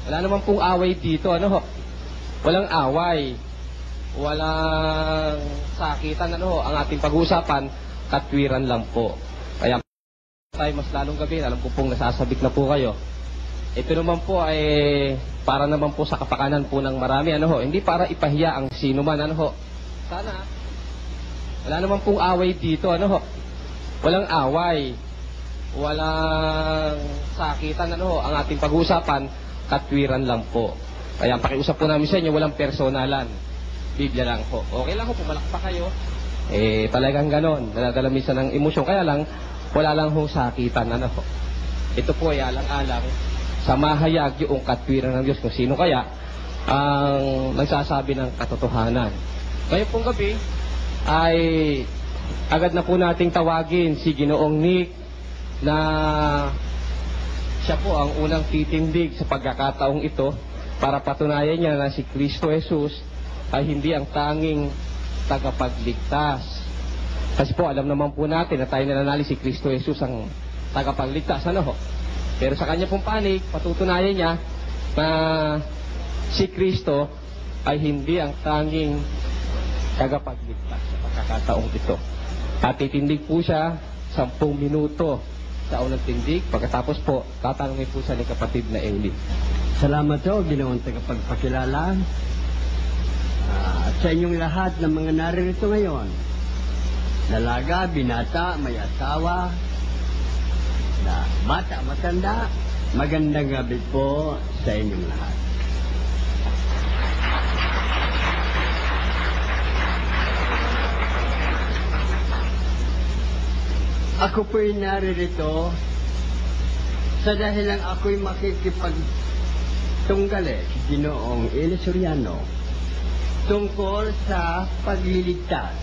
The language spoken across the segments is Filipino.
Wala naman pong away dito, ano ho? Walang away. Walang sakitan, ano ho? Ang ating pag-uusapan, katwiran lang po. Kaya tayo mas lalong gabi, alam ko pong nasasabik na po kayo. Ito naman po ay para naman po sa kapakanan po ng marami, ano ho? Hindi para ipahiya ang sino man, ano ho? Sana, wala naman pong away dito, ano ho? Walang away. Walang sakitan, ano ho? Ang ating pag-uusapan, katwiran lang po. Kaya pakiusap po namin sa inyo, walang personalan. Biblia lang po. Okay lang ho, pumalak pa kayo. Talagang ganon. Nadadala minsan ng emosyon. Kaya lang, wala lang hong sakitan, ano ho? Ito po ay alang-alang sa mahayag yung katwiran ng Diyos. Kung sino kaya ang nagsasabi ng katotohanan. Ngayon pong gabi ay agad na po nating tawagin si Ginoong Nick na siya po ang unang titindig sa pagkakataong ito para patunayan niya na si Kristo Jesus ay hindi ang tanging tagapagligtas. Kasi po alam naman po natin na tayo nananali si Kristo Jesus ang tagapagligtas, ano ho? Pero sa kanya pong panig, patutunayan niya na si Kristo ay hindi ang tanging tagapagligtas sa pagkakataong ito. At titindig po siya 10 minuto sa unang tindig. Pagkatapos po, tatanungin po siya ni kapatid na Eli. Salamat po, Ginoong tagapagpakilala. At sa inyong lahat ng mga naririto ngayon, dalaga, binata, may asawa, na bata, matanda, magandang gabi po sa inyong lahat. Ako po'y naririto sa dahilan ako'y makikipagtunggali si Ginoong Eli Soriano tungkol sa pagliligtas.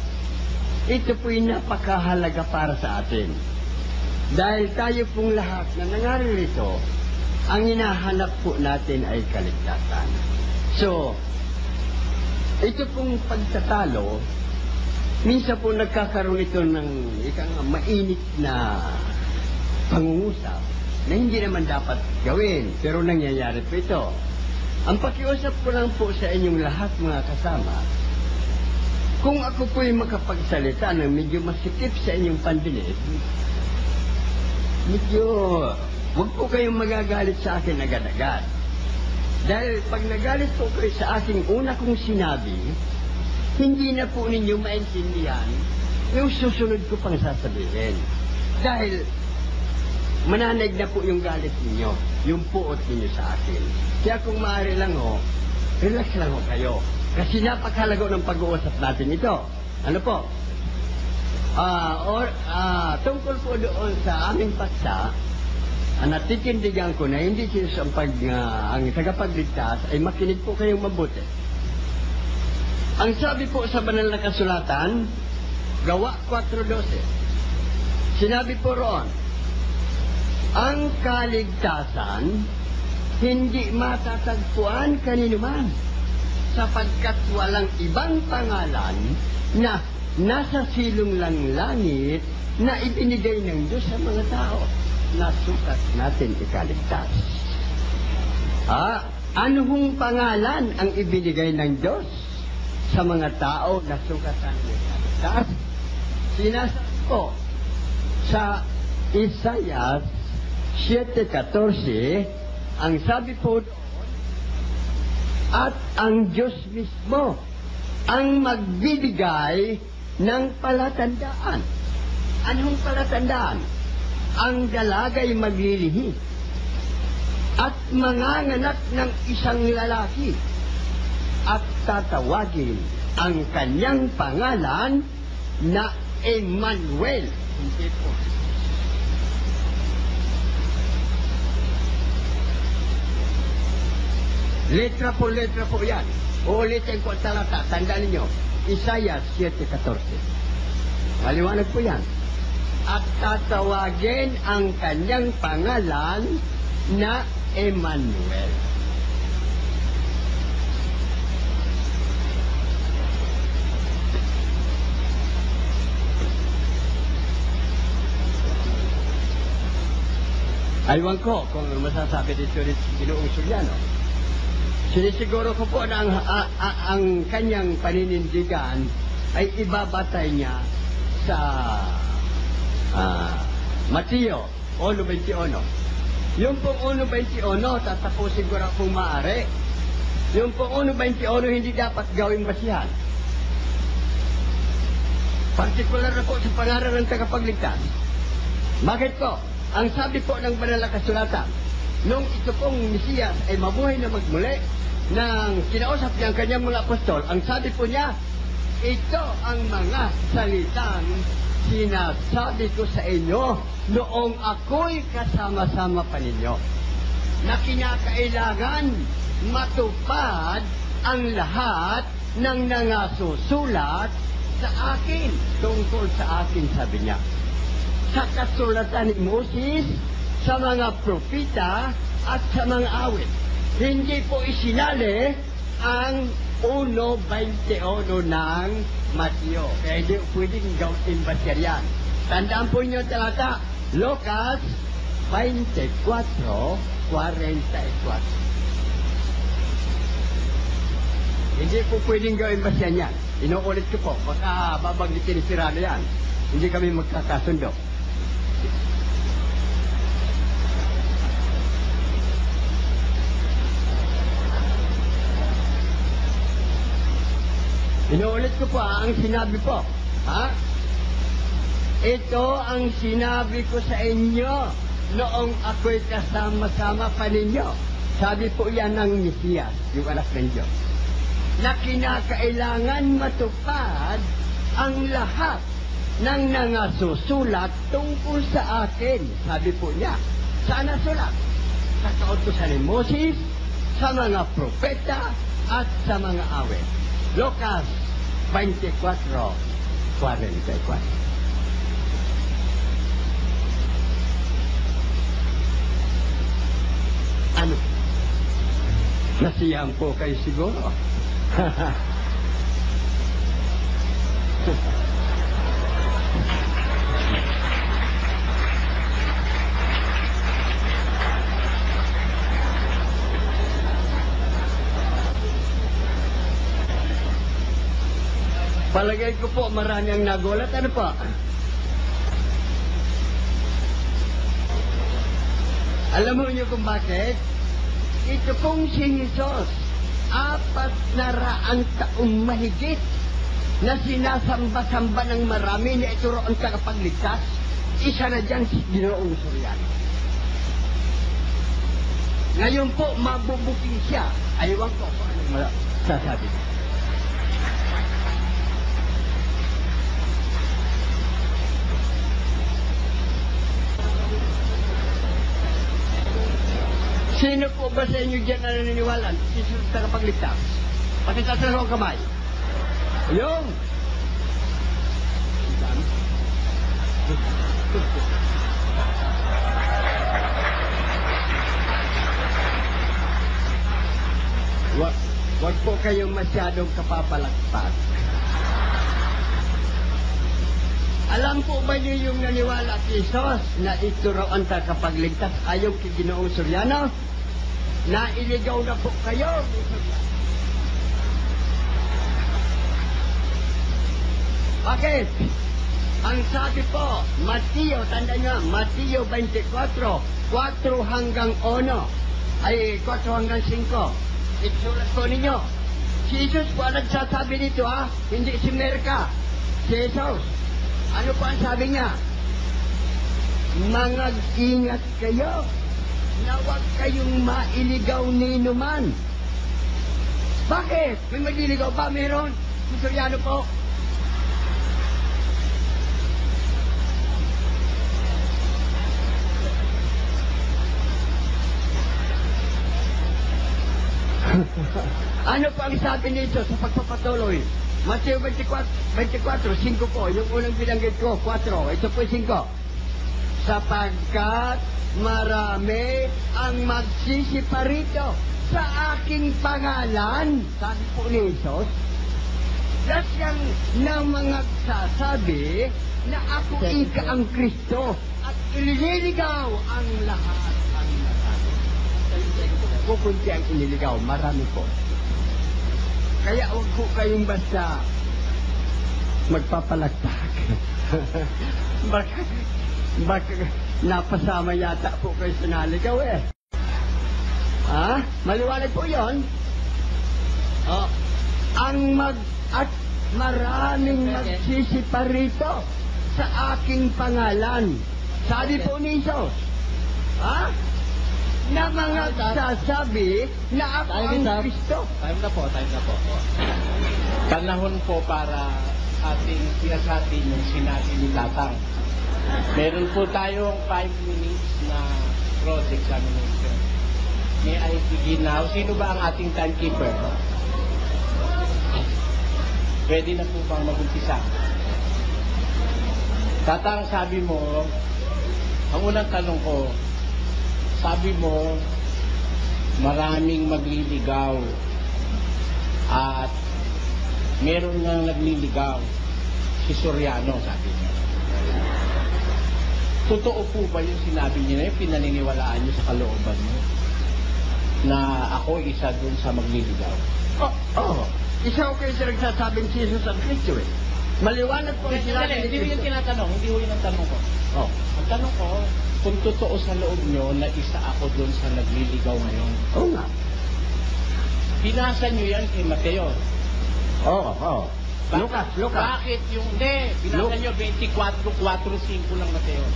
Ito po'y napakahalaga para sa atin. Dahil tayo pong lahat na nangaririto, ang hinahanap po natin ay kaligtasan. So, ito pong pagtatalo, minsan po nagkakaroon ito ng mainit na pangungusap na hindi naman dapat gawin, pero nangyayari po ito. Ang pakiusap ko lang po sa inyong lahat mga kasama, kung ako po'y makapagsalita ng medyo masikip sa inyong pandinig, medyo huwag po kayong magagalit sa akin agad-agad. Dahil pag nagalit po kayo sa aking una kong sinabi, hindi na po ninyo maintindihan yung susunod ko pang sasabihin. Dahil mananaig na po yung galit ninyo, yung puot ninyo sa akin. Kaya kung maaari lang ho, relax lang ho kayo. Kasi napakahalaga ng pag-uusap natin ito. Ano po? Tungkol po doon sa aming paksa, natitindigan ko na hindi siya ang tagapagligtas ay makinig po kayong mabuti. Ang sabi po sa banal na kasulatan, Gawa 4:12, sinabi po roon, ang kaligtasan hindi matatagpuan kaninuman sapagkat walang ibang pangalan na nasa silong lang langit na ibinigay ng Diyos sa mga tao na sukat natin ikaligtas. Ano hong pangalan ang ibinigay ng Diyos sa mga tao na sukatan ng ikaligtas? Sinasabi po sa Isaiah 7:14, ang sabi po doon, at ang Diyos mismo ang magbibigay ng palatandaan. Anong palatandaan? Ang dalaga'y maglilihi at manganganak ng isang lalaki at tatawagin ang kanyang pangalan na Emmanuel. Hindi po. Letra po yan. Uulitin ko ang talata. Tandaan ninyo. Isaiah 7:14. Maliwanag po yan. At tatawagin ang kanyang pangalan na Emmanuel. Aywan ko kung masasabi dito rin si Ginoong Soriano. Sinisiguro ko po na ang kanyang paninindigan ay ibabatay niya sa Mateo 1:21. Yung pong 1:21, tatapusin ko na kung maaari. Yung pong 1:21, hindi dapat gawing basihan. Partikular na po sa pangalan ng tagapagligtas. Bakit po? Ang sabi po ng banal na kasulatan, nung ito pong Mesiyas ay mabuhay na magmuli, nang kinausap niya ang kanyang mga apostol, ang sabi po niya, ito ang mga salitang sinasabi ko sa inyo noong ako'y kasama-sama pa ninyo, na kinakailangan matupad ang lahat ng nangasusulat sa akin, tungkol sa akin, sabi niya. Sa kasulatan ni Moses, sa mga propita, at sa mga awit. Hindi po isinali ang 1:21 ng Mateo. Kaya hindi pwedeng gawin basya yan. Tandaan po niyo talata, Lucas 24:44. Hindi po pwedeng gawin basya yan. Inuulit ko po, baka babanggitin ni Sirano yan. Hindi kami magkakasundo. Inuulit ko po ang sinabi po. Ito ang sinabi ko sa inyo noong ako'y kasama-sama pa ninyo. Sabi po yan ng Mesiyas, yung anak ng Diyos, na kinakailangan matupad ang lahat ng nangasusulat tungkol sa akin. Sabi po niya, saan nasulat? Sa kautusan ni Moses, sa mga propeta, at sa mga awit. Lucas 24:44. Ano? Nasiyahan po kayo siguro. Palagay ko po marami ang nagulat. Ano po? Alam mo niyo kung bakit? Ito pong si Jesus, 400 taong mahigit na sinasamba-samba ng marami na ito ang tagapagligtas. Isa na dyan si Ginoong Soriano. Ngayon po, mabubuking siya. Ayaw ko kung anong sasabi niya. Sino po ba sa inyo dyan na naniniwala? Jesus tagapagligtas. Pakitaas na ang kamay. Yung! Wag po kayong masyadong kapapalakpak. Alam po ba niyo yung naniwala kay Jesus na ito raw ang tagapagligtas ayaw kay Ginoong Soriano? Na iligaw na po kayo. Bakit? Ang sabi po, Mateo, tanda nyo, Mateo 24, 4 hanggang 1, ay 4 hanggang 5. Isulat po ninyo. Si Jesus po ang nagsasabi nito, hindi si Merka. Si Jesus. Ano po ang sabi niya? Mag-ingat kayo na huwag kayong mailigaw ni numan. Bakit? May magliligaw ba? Meron? Si Soriano po. Ano po ang sabi nito sa pagpapatuloy? Mateo 24, 5 po. Yung unang binanggit ko, 4. Ito po 5. Sapagkat marami ang magsisiparito sa aking pangalan, sabi po ni Jesus, lasyang ng mga sasabi na ako ika ang Kristo at ililigaw ang lahat ang nasabi. kukunti ang iniligaw, marami po. Kaya huwag po kayong basta magpapalagpak. baka napasama yata po kayo sa naligaw eh. Ha? Maliwanag po yun. Oh, at maraming magsisipa rito sa aking pangalan. Sabi po ni Jesus. Ha? Na mga sasabi na ako ang Kristo. Time na po. Panahon po para ating sinasabi yung sinabi ni Tatang. Meron po tayong 5 minutes na cross-examination. May I begin now? Sino ba ang ating timekeeper? Pwede na po bang mag-umpisa? Tatang, sabi mo, ang unang tanong ko, sabi mo, maraming magliligaw at meron nang nagliligaw, si Soriano, sabi niya. Totoo po ba yung sinabi niya na yung pinaniniwalaan niyo sa kalooban niyo na ako isa dun sa magliligaw? Isa ko kayo sa nagsasabing si Jesus ang Kristo eh. Maliwanag po ang sinabi ni Hindi Kristo. yung tinatanong, hindi yung ang tanong ko. Ang tanong ko, kung totoo sa loob niyo na isa ako dun sa nagliligaw ngayon. Oo nga. Binasa niyo yan kay Mateo. Oo. Lucas. Bakit yung hindi? Binasa niyo 24:4-5 ng Mateo.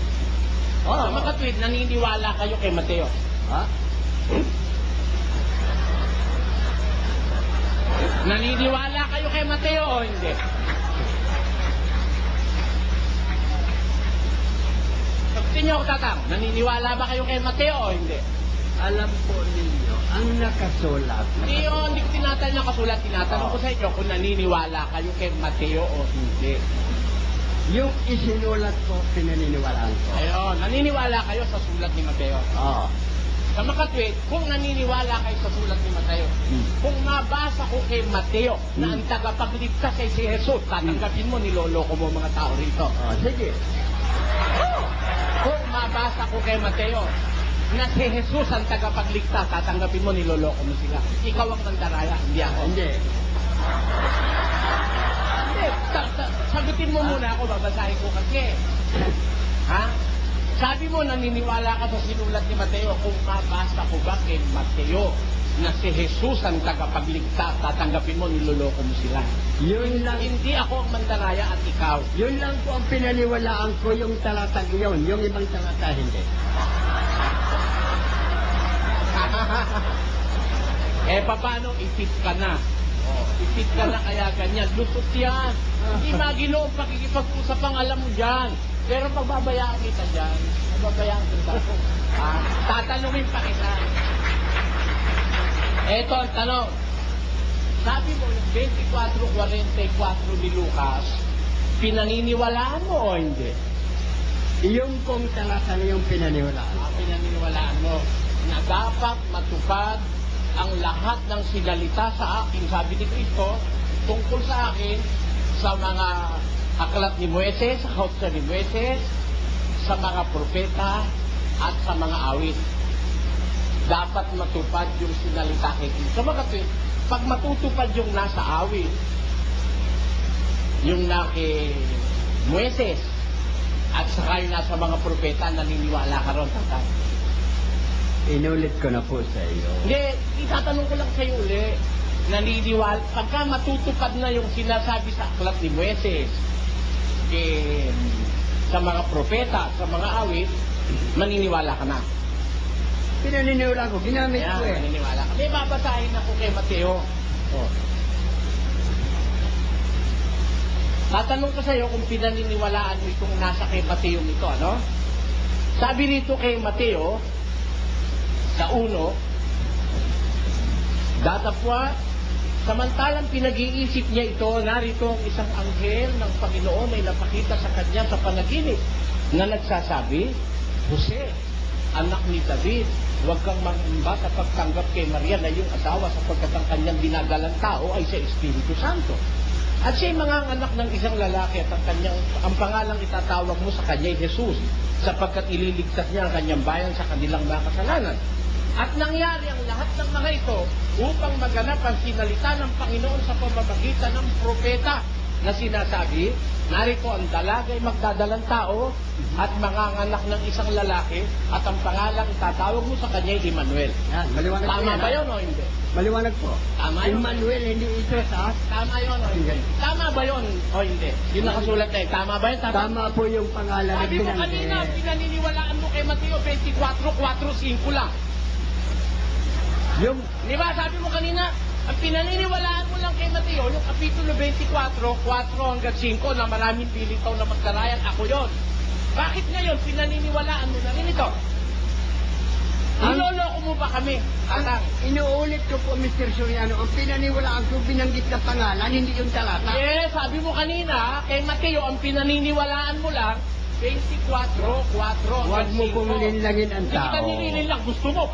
Sa mga tweet, naniniwala kayo kay Mateo. Ha? Naniniwala kayo kay Mateo o hindi? Sabihin niyo ako, Tatang, naniniwala ba kayo kay Mateo o hindi? Alam po ninyo, ang nakasulat. Hindi ko tinatanong ng kasulat. Tinatanong ko sa inyo kung naniniwala kayo kay Mateo o hindi. Yung isinulat ko, pinaniniwalaan ko. Ayun, naniniwala kayo sa sulat ni Mateo. Oo. Sa makatwid, kung naniniwala kayo sa sulat ni Mateo, kung mabasa ko kay Mateo na ang tagapagligtas ay si Jesus, tatanggapin mo, niloloko mo mga tao rito. Sige. Kung mabasa ko kay Mateo na si Jesus ang tagapagligtas, tatanggapin mo, niloloko mo sila. Ikaw ang mandaraya, hindi ako. Hindi. Sagutin mo muna ako, babasahin ko kasi. Ha? Sabi mo, naniniwala ka sa sinulat ni Mateo. Kung mabasa ko ba kay Mateo na si Jesus ang tagapagligtas, tatanggapin mo, niloloko mo sila. Yun lang. Hindi ako ang mandaraya at ikaw. Yun lang po ang pinaniwalaan ko, yung talatang yun. Yung ibang talata, hindi. Paano? Ipit ka na. Ipit ka na kaya ganyan. Lusot yan. Hindi magino ang pakikipag-usap ang alam mo dyan. Pero pagbabayaan kita dyan, pagbabayaan kita. Tatanungin pa kita. Eto ang tanong. Sabi mo, yung 24:44 ni Lucas, pinaniniwalaan mo o hindi? Yung pong talata na yung pinaniwalaan. Pinaniniwalaan mo na dapat matupad ang lahat ng sinalita sa akin, sabi ni Cristo, tungkol sa akin, sa mga aklat ni Moises, sa kautsa ni Moises, sa mga propeta, at sa mga awit. Dapat matupad yung sinalita kay Cristo. Pag matutupad yung nasa awit, yung na kay Moises, at saka yung nasa mga propeta, naniniwala ka ron, Tatang. Inulit ko na po sa iyo. Hindi, itatanong ko lang sa'yo uli. Naniniwala, pagka matutupad na yung sinasabi sa aklat ni Moises, sa mga propeta, sa mga awit, maniniwala ka na. Pinaniniwala ko, ginamit ko eh. Maniniwala ka. May babasahin ako kay Mateo. Tatanong ko sa'yo kung pinaniniwalaan mo itong nasa kay Mateo nito, ano? Sabi rito kay Mateo, sa 1, datapwa, samantalang pinag-iisip niya ito, narito ang isang anghel ng Panginoon ay napakita sa kanya sa panaginip na nagsasabi, Jose, anak ni David, huwag kang mangimba sa pagtanggap kay Maria na iyong asawa sapagkat ang kanyang dinadalang tao ay sa Espiritu Santo. At siya'y mga anak ng isang lalaki at ang pangalang itatawag mo sa kanya ay Jesus sapagkat ililigtas niya ang kanyang bayan sa kanilang mga kasalanan. At nangyari ang lahat ng mga ito upang maganap ang sinalita ng Panginoon sa pamamagitan ng propeta na sinasabi, narito ang dalagay magdadalang tao at manganganak ng isang lalaki at ang pangalang itatawag mo sa kanya ay Emmanuel. Yan, maliwanag po Tama yan, ba ha? yun o hindi? Maliwanag po. Tama yun. Emmanuel, hindi ito sa... Tama yun o hindi? Tama ba yun o hindi? Yun nakasulat na eh. Tama ba yun? Tama po yung pangalan na Sabi mo kanina, pinaniniwalaan mo kay Mateo 24:4-5 lang. Yung... Di ba? Sabi mo kanina, ang pinaniniwalaan mo lang kay Mateo, yung Kapitulo 24:4-5 na maraming pilitaw na magdarayan, ako yon. Bakit ngayon pinaniniwalaan mo na rin ito? Niloloko mo ba kami? Tatang. Inuulit ko po, Mr. Soriano, ang pinaniwalaan ko binanggit na pangalan, hindi yung talata. Yes, sabi mo kanina, kay Mateo, ang pinaniniwalaan mo lang, 24:4 Huwag mo pong linlangin ang Hindi kita tao. nilinilang. Gusto mo,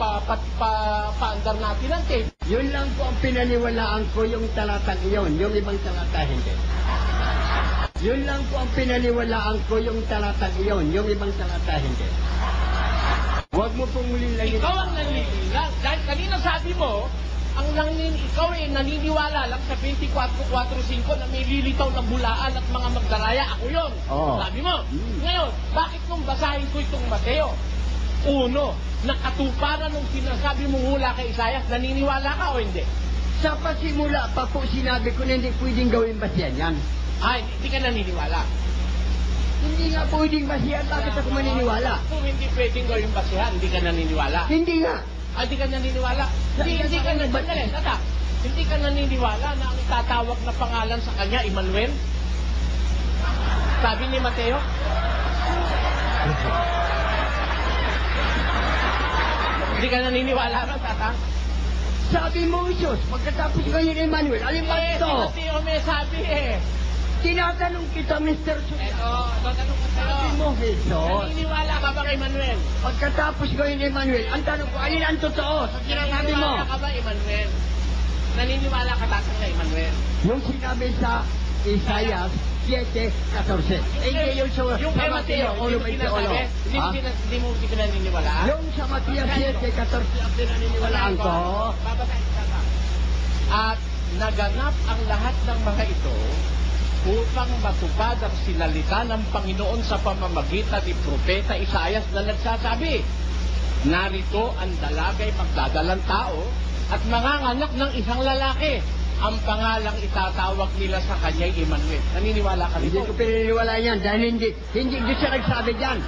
paandar natin ang tape. Yun lang po ang pinaniwalaan ko, yung talatang iyon, yung ibang talata hindi. Yun lang po ang pinaniwalaan ko, yung talatang iyon, yung ibang talata hindi. Huwag mo pong linlangin. Ikaw ang naninilang. Dahil kanina sabi mo, ikaw ay naniniwala lang sa 24:4-5 na may lilitaw na bulaan at mga magdaraya. Ako yun. Oo. Sabi mo. Ngayon, bakit nung basahin ko itong Mateo? Uno, nakatuparan nung sinasabi mo hula kay Isaias, naniniwala ka o hindi? Sa pasimula pa po sinabi ko na hindi pwedeng gawin basihan yan. Ay, hindi ka naniniwala. Hindi nga pwedeng basihan, bakit ako maniniwala? Kung hindi pwedeng gawin basihan, hindi ka naniniwala. Hindi nga. Hindi ka naniniwala. Hindi ka naniniwala. Hindi ka naniniwala na ang tatawag na pangalan sa kanya, Emmanuel? Sabi ni Mateo? Hindi ka naniniwala na, tatang? Sabi mo, Jesus, pagkatapos ngayon Emmanuel, alin ba Si ito? Mateo may sabi eh. Tinatanong kita, Mr. Ito, tatanong ko sa'yo. Sabi mo, Jesus, Naniniwala ka ba kay Emmanuel? pagkatapos ngayon Emmanuel, ang tanong ko, alin ang totoo sa sinasabi mo? Naniniwala ka ba, Emmanuel? Naniniwala ka tatang kay Emmanuel? Yung sinabi sa Isaiah 7:14. Hindi yung sa kay Mateo, ulo hindi mo 21. sinasabi? Ha? Hindi mo pinaniniwala? Yung sa Matias 7:14 ang pinaniniwalaan ko. Babasahin ko na. At naganap ang lahat ng mga ito upang matupad ang sinalita ng Panginoon sa pamamagitan ni Propeta Isaias na nagsasabi, narito ang dalagay magdadalang tao at manganganak ng isang lalaki. Ang pangalang itatawag nila sa kanya'y Emmanuel. Naniniwala ka Hindi nito? ko pinaniniwalaan yan dahil hindi siya nagsabi dyan.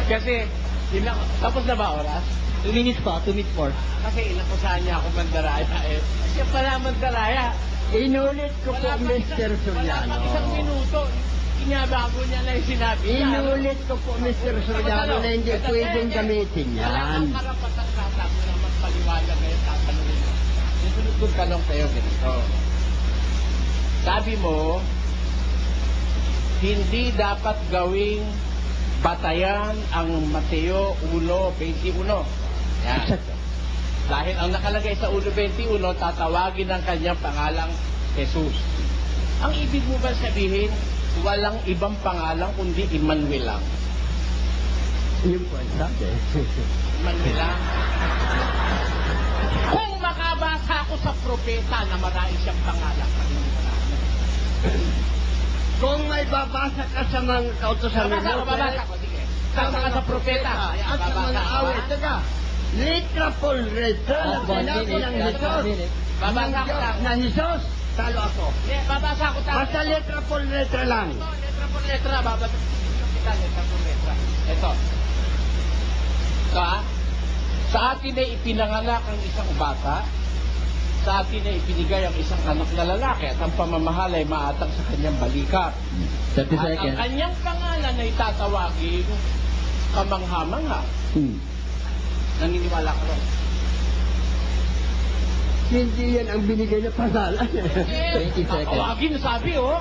Kasi, tapos na ba oras? 2 minutes pa, 2 minutes more. Kasi inakusahan niya ako mandaraya eh. Siya pala mandaraya. Inulit ko po, Mr. Wala pa isang Soriano. minuto. Inabago niya na yung sinabi niya. Inulit ko po, Mr. Soriano, na hindi pwedeng gamitin Wala yan. kang karapatan tatapos na magpaliwanag ngayon tatanungin mo. Yung sunod kong tanong sa'yo ganito. Sabi mo, hindi dapat gawing batayan ang Mateo 1:21. Yan. Dahil ang nakalagay sa 1:21, tatawagin ang kanyang pangalang Jesus. Ang ibig mo ba sabihin, walang ibang pangalan kundi Emmanuel lang? Yun po ang sabi. Emmanuel lang. Kung makabasa ako sa propeta na marami siyang pangalan, Kung may babasa ka sa mga kautosan ng babasa ko, sige. Basa ka sa propeta. at sa mga awit. Teka, litra por letra na sinabi ng Jesus. Babasa ko lang. Na Jesus, talo ako. Babasa ko tayo. Basta letra por letra lang. Ito, letra por letra, babasa ko. Letra por letra. Ito. Ito ha. Sa atin ay ipinanganak ang isang bata. Sa atin ay ipinigay ang isang anak na lalaki at ang pamamahal ay maatag sa kanyang balikat. 30 At ang seconds. kanyang pangalan ay tatawagin kamangha-mangha. Naniniwala ka ron? Hindi yan ang binigay na pangalan. 20 seconds. Tatawagin, sabi oh.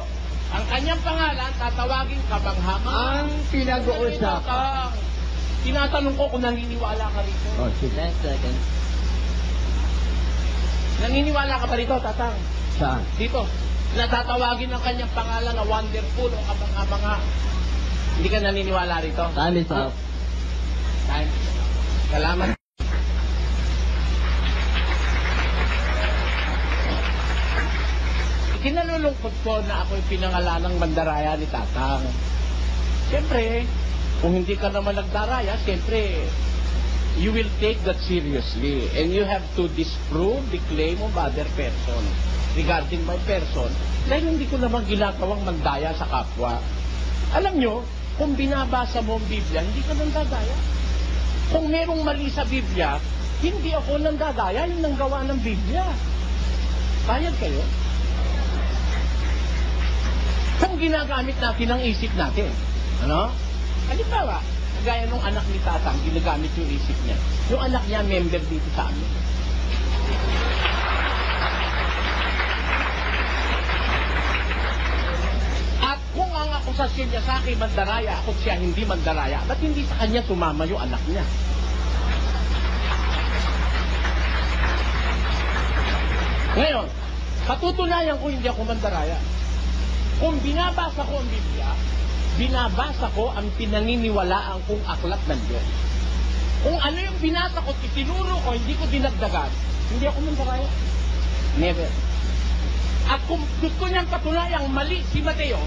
Ang kanyang pangalan, tatawagin kamangha-mangha. Ang pinag-uusapan. Tinatanong ko kung naniniwala ka rito. Oh, sige. Second. Naniniwala ka ba rito, Tatang? Saan? Dito. Natatawagin ang kanyang pangalan na wonderful o kabanga-banga. Hindi ka naniniwala rito? Time is up. Time. Salamat. Kinalulungkot ko na ako'y pinangalan ng mandaraya ni Tatang. Siyempre, kung hindi ka naman nagdaraya, siyempre, you will take that seriously. And you have to disprove the claim of other person regarding my person. Dahil hindi ko naman ginagawang mandaya sa kapwa. Alam nyo, kung binabasa mo ang Biblia, hindi ka nandadaya. Kung merong mali sa Biblia, hindi ako nandadaya, yung nanggawa ng Biblia. Bayad kayo? Kung ginagamit natin ang isip natin, ano? Halimbawa, gaya nung anak ni Tatang, ginagamit yung isip niya. Yung anak niya, member dito sa amin. At kung ang akusasyon niya sa akin mandaraya, ako siya hindi mandaraya, ba't hindi sa kanya sumama yung anak niya? Ngayon, patutunayan ko hindi ako mandaraya. Kung binabasa ko ang Biblia, binabasa ko ang pinaniniwalaan kong aklat ng Diyos. Kung ano yung binasa ko, itinuro ko, hindi ko dinagdagan, hindi ako mandaraya. Never. At kung gusto niyang patunayang mali si Mateo,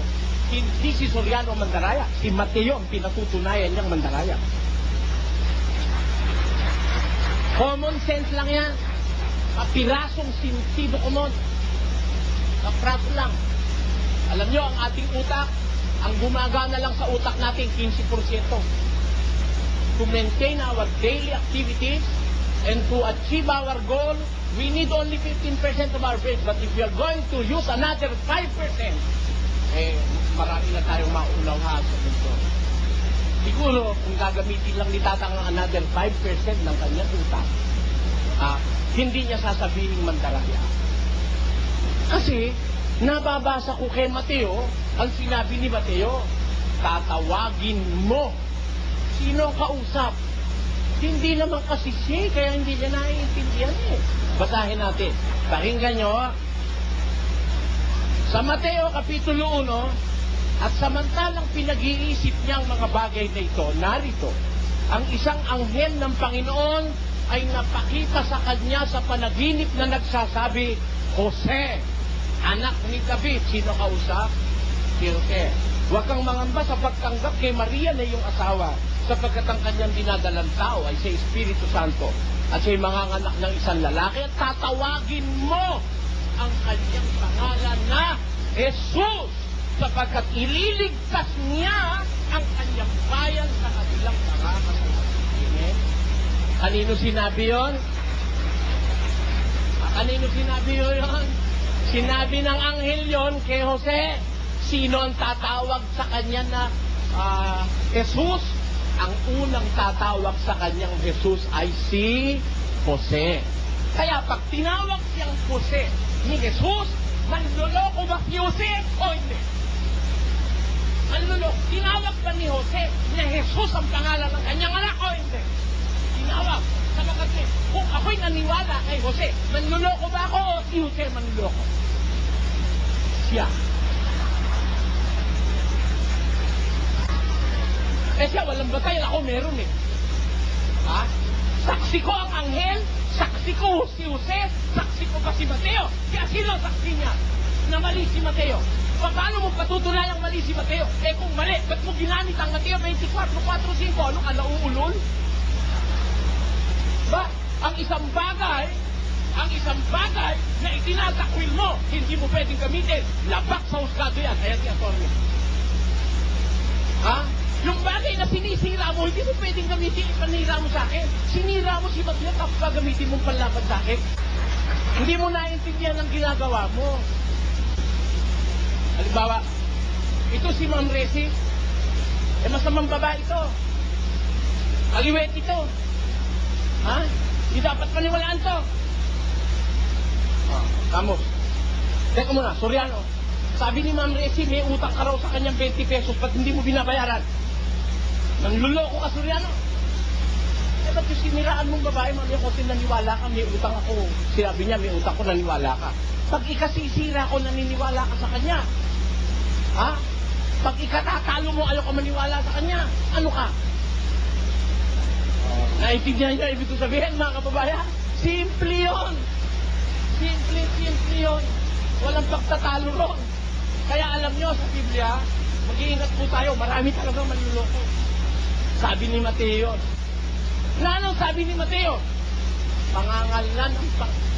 hindi si Soriano mandaraya, si Mateo ang pinatutunayan niyang mandaraya. Common sense lang yan. Kapirasong sintido common. Kapraso lang. Alam nyo, ang ating utak, ang gumagana lang sa utak natin, 15%. To maintain our daily activities and to achieve our goal, we need only 15% of our brains. But if we are going to use another 5%, marami na tayong maunawa sa mundo. Siguro, kung gagamitin lang ni Tatang ang another 5% ng kanyang utak, hindi niya sasabihin mandaraya. Kasi, nababasa ko kay Mateo, ang sinabi ni Mateo, tatawagin mo. Sino ang kausap? Hindi naman kasi siya, kaya hindi niya naiintindihan eh. Basahin natin. Pakinggan nyo. Sa Mateo, Kapitulo 1, at samantalang pinag-iisip niya ang mga bagay na ito, narito, ang isang anghel ng Panginoon ay napakita sa kanya sa panaginip na nagsasabi, Jose, anak ni David. Sino kausap? Si Jose. Huwag kang mangamba sa pagtanggap kay Maria na iyong asawa, sapagkat ang kanyang dinadalang tao ay si Espiritu Santo at siya'y manganganak ng isang lalaki at tatawagin mo ang kanyang pangalan na Jesus, sapagkat ililigtas niya ang kanyang bayan sa kanilang mga kasalanan. Kanino sinabi yun? Kanino sinabi yun? Sinabi ng anghel yon kay Jose. Sino ang tatawag sa kanya na Jesus? Ang unang tatawag sa kanyang Jesus ay si Jose. Kaya pag tinawag siyang Jose ni Jesus, manloloko ba si Jose o hindi? Manloloko. Tinawag ba ni Jose na Jesus ang pangalan ng kanyang anak o hindi? Tinawag. Kasi kung ako'y naniwala kay Jose, manloloko ba ako o si Jose manloloko? Siya. Siya, walang batayan. Ako meron eh. Ha? Saksi ko ang anghel, saksi ko si Jose, saksi ko pa si Mateo. Kaya sino saksi niya? Na mali si Mateo. Paano mo patutunayang mali si Mateo? Kung mali, ba't mo ginamit ang Mateo 24:4-5? Ano ka, nauulol? Ba? Ang isang bagay na itinatakwil mo, hindi mo pwedeng gamitin. Labak sa husgado yan. Kaya si Antonio. Ha? Yung bagay na sinisira mo, hindi mo pwedeng gamitin, ipanira mo sa akin. Sinira mo si Mateo, tapos gagamitin mong panlaban sa akin. Hindi mo naiintindihan ang ginagawa mo. Halimbawa, ito si Ma'am Resi, masamang babae ito. Aliwet ito. Ha? Hindi dapat paniwalaan to. Kamos. Teka muna, Soriano. Sabi ni Ma'am Resi, may utang ka raw sa kanyang 20 pesos, ba't hindi mo binabayaran? Nanluloko ka, Soriano. Eh, ba't yung siniraan mong babae, mami, ako naniwala ka, may utang ako. Sinabi niya, may utang ko, naniwala ka. Pag ikasisira ko, naniniwala ka sa kanya. Ha? Pag ikatatalo mo, ayaw ka maniwala sa kanya. Ano ka? Naintindihan niyo ibig ko sabihin, mga kababayan? Simple yun. Simple yun. Walang pagtatalo ron. Kaya alam niyo sa Biblia, mag-iingat po tayo, marami talagang manluloko. Sabi ni Mateo. Na anong sabi ni Mateo? Pangangalan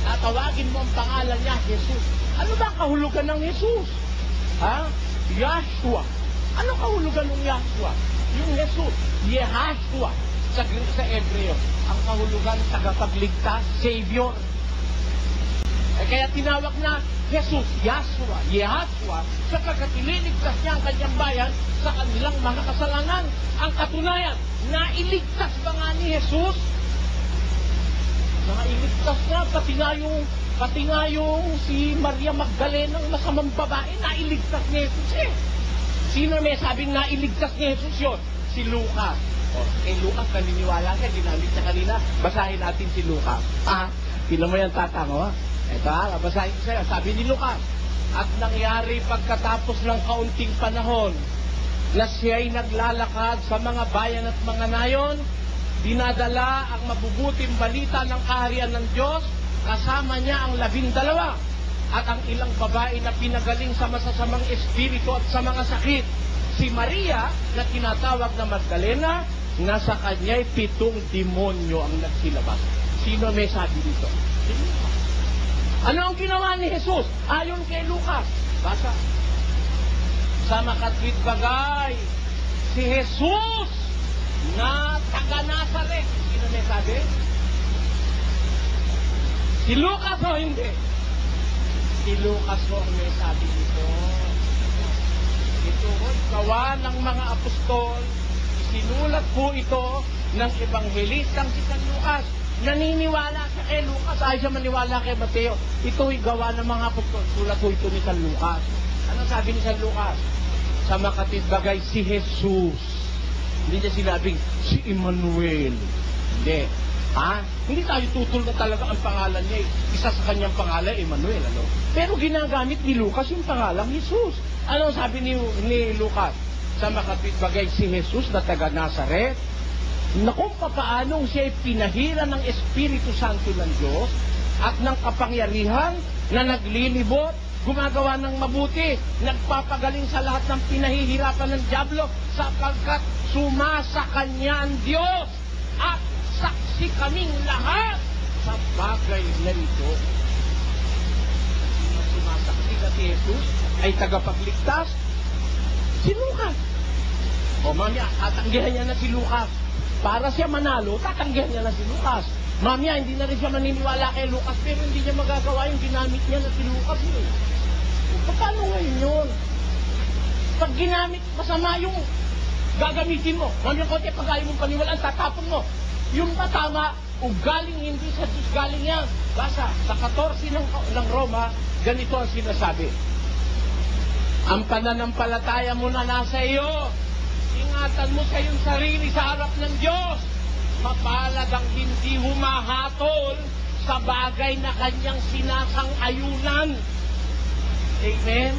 tatawagin mo ang pangalan niya, Jesus. Ano ba ang kahulugan ng Jesus? Ha? Yahshua. Ano kahulugan ng Yahshua? Yung Jesus, Yehashua. Sa Hebreo, ang kahulugan tagapagligtas, Savior. Eh, kaya tinawag na Jesus, Yahshua, Yehashua, sapagkat ililigtas niya ang kanyang bayan sa kanilang mga kasalanan. Ang katunayan, nailigtas ba nga ni Jesus? Nailigtas na, pati nga yung si Maria Magdalena ng masamang babae, nailigtas ni Jesus eh. Sino may sabing nailigtas ni Jesus yun? Si Lucas. Kay Lucas naniniwala siya, ginamit niya kanina. Basahin natin si Lucas. Tignan mo yan, tatang, Ito basahin ko sa'yo. Sabi ni Lucas, at nangyari pagkatapos ng kaunting panahon na siya'y naglalakad sa mga bayan at mga nayon, dinadala ang mabubuting balita ng kaharian ng Diyos, kasama niya ang 12 at ang ilang babae na pinagaling sa masasamang espiritu at sa mga sakit. Si Maria, na tinatawag na Magdalena, nasa kanya'y 7 demonyo ang nagsilabas. Sino may sabi dito? Si Lucas. Ano ang ginawa ni Jesus? Ayon kay Lucas. Basa. Sa makatwid bagay, si Jesus na taga Nazaret. Sino may sabi? Si Lucas o hindi? Si Lucas o may sabi dito. Ito gawa ng mga apostol. Sinulat po ito ng ebanghelistang si San Lucas. Naniniwala siya kay Lucas, ay siya maniwala kay Mateo. Ito'y gawa ng mga apostol. Sulat po ito ni San Lucas. Ano sabi ni San Lucas? Sa makatid bagay si Jesus. Hindi niya sinabing si Emmanuel. Hindi. Hindi tayo tutol na talaga ang pangalan niya. Isa sa kanyang pangalan, Emmanuel. Pero ginagamit ni Lucas yung pangalang Jesus. Ano sabi ni Lucas? Sa makatid bagay si Jesus na taga Nazaret, na kung papaanong siya'y pinahira ng Espiritu Santo ng Diyos at ng kapangyarihan na naglilibot, gumagawa ng mabuti, nagpapagaling sa lahat ng pinahihirapan ng dyablo sapagkat sumasa kanya ang Diyos at saksi kaming lahat sa bagay na ito. Sumasaksi na si Jesus ay tagapagligtas? Si Lucas. O mamaya, tatanggihan niya na si Lucas. Para siya manalo, tatanggihan niya na si Lucas. Mamaya, hindi na rin siya maniniwala kay Lucas, pero hindi niya magagawa yung ginamit niya na si Lucas. Paano ngayon yun? Pag ginamit, masama yung gagamitin mo. Mamaya konti, pag ayaw mong paniwalaan, tatapon mo. Yung matama, galing hindi sa Diyos, galing yan. Basta, sa 14 ng Roma, ganito ang sinasabi. Ang pananampalataya mo na nasa iyo. Ingatan mo sa iyong sarili sa harap ng Diyos. Mapalad ang hindi humahatol sa bagay na kanyang sinasang-ayunan. Amen?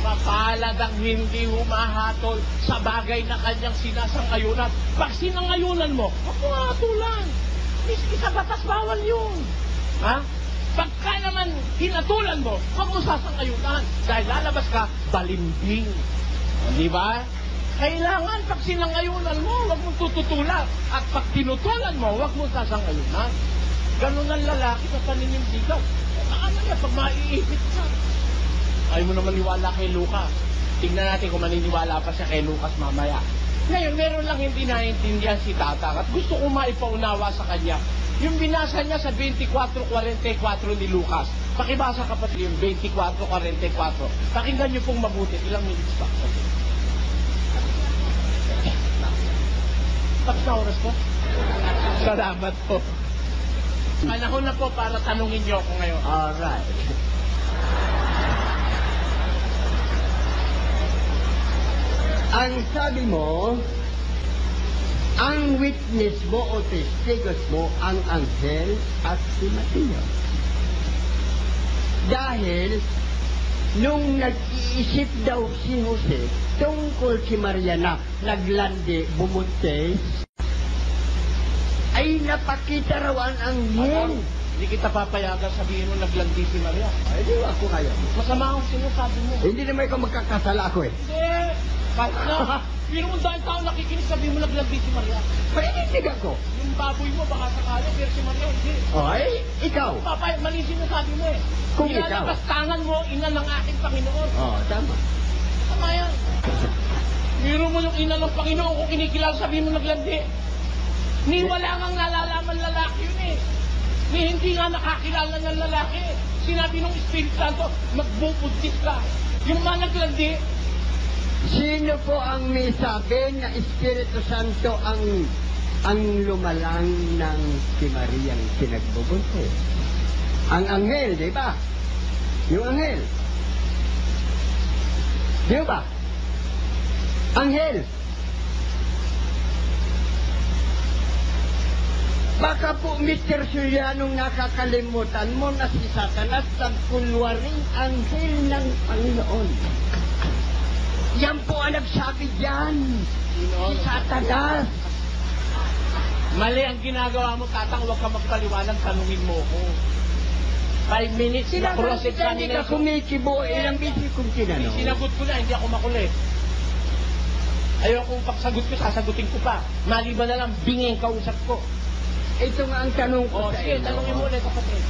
Mapalad ang hindi humahatol sa bagay na kanyang sinasang-ayunan. Pag sinang-ayunan mo, huwag mo hatulan. Miski sa batas, bawal yun. Pagka naman hinatulan mo, huwag mo sasang-ayunan. Dahil lalabas ka, balimbing. Di ba? Kailangan pag sinangayunan mo, huwag mong tututulan. At pag tinutulan mo, huwag mong sasangayunan. Ganun ang lalaki sa paninindigan. Ano niya, pag maiipit ka. Ayaw mo naman niwala kay Lucas. Tingnan natin kung maniniwala pa siya kay Lucas mamaya. Ngayon, meron lang hindi naiintindihan si Tatang at gusto ko maipaunawa sa kanya. Yung binasa niya sa 24:44 ni Lucas. Pakibasa kapatid yung 24:44. Pakinggan niyo pong mabuti. Ilang minutes pa. Tapos na oras po? Salamat po. Panahon na po para tanungin niyo ako ngayon. Alright. Ang sabi mo, ang witness mo o testigos mo ang anghel at si Mateo. Dahil nung nag-iisip daw si Jose tungkol si Maria na naglandi, bumuntis, ay napakita raw ang anghel. Hindi kita papayagan sabihin mo naglandi si Maria. Ay, di ako kaya. Masama ang sinasabi mo. Hindi naman ikaw magkakasala ako eh. Hindi. Kahit na. Pero kung dahil tao nakikinig, sabihin mo naglandi si Maria. Panindigan ko. Yung baboy mo, baka sakali, pero si Maria, hindi. Ay, ikaw. Papay, mali sinasabi mo eh. Kung ikaw. Ilalabastangan mo, ina ng ating Panginoon. Tama. Tama yan. Biro mo yung ina ng Panginoon kung kinikilala, sabihin mo naglandi. Ni wala ngang nalalaman lalaki yun eh. Ni hindi nga nakakilala ng lalaki. Sinabi ng Espiritu Santo, magbubuntis ka. Yung mga naglandi, Sino po ang may sabi na Espiritu Santo ang lumalang ng si Mariang pinagbubuntis? Ang anghel, di ba? Yung anghel. Di ba? Anghel. Baka po, Mr. Surianong nakakalimutan mo na si Satanas ang kunwaring anghel ng Panginoon. Yan po ang nagsabi dyan. Si Satanas. mali ang ginagawa mo, tatang, huwag ka magpaliwanag, tanungin mo ko. 5 minutes na Sinagot cross kita, hindi ka examination. kumikibo. Ilang bisis kong tinanong. Sinagot ko na, hindi ako makulit. Ayokong pagsagot ko, sasagutin ko pa. Maliban na lang, binging kausap ko. Ito nga ang tanong ko sa Sige, inyo. tanongin mo ulit, kapatid.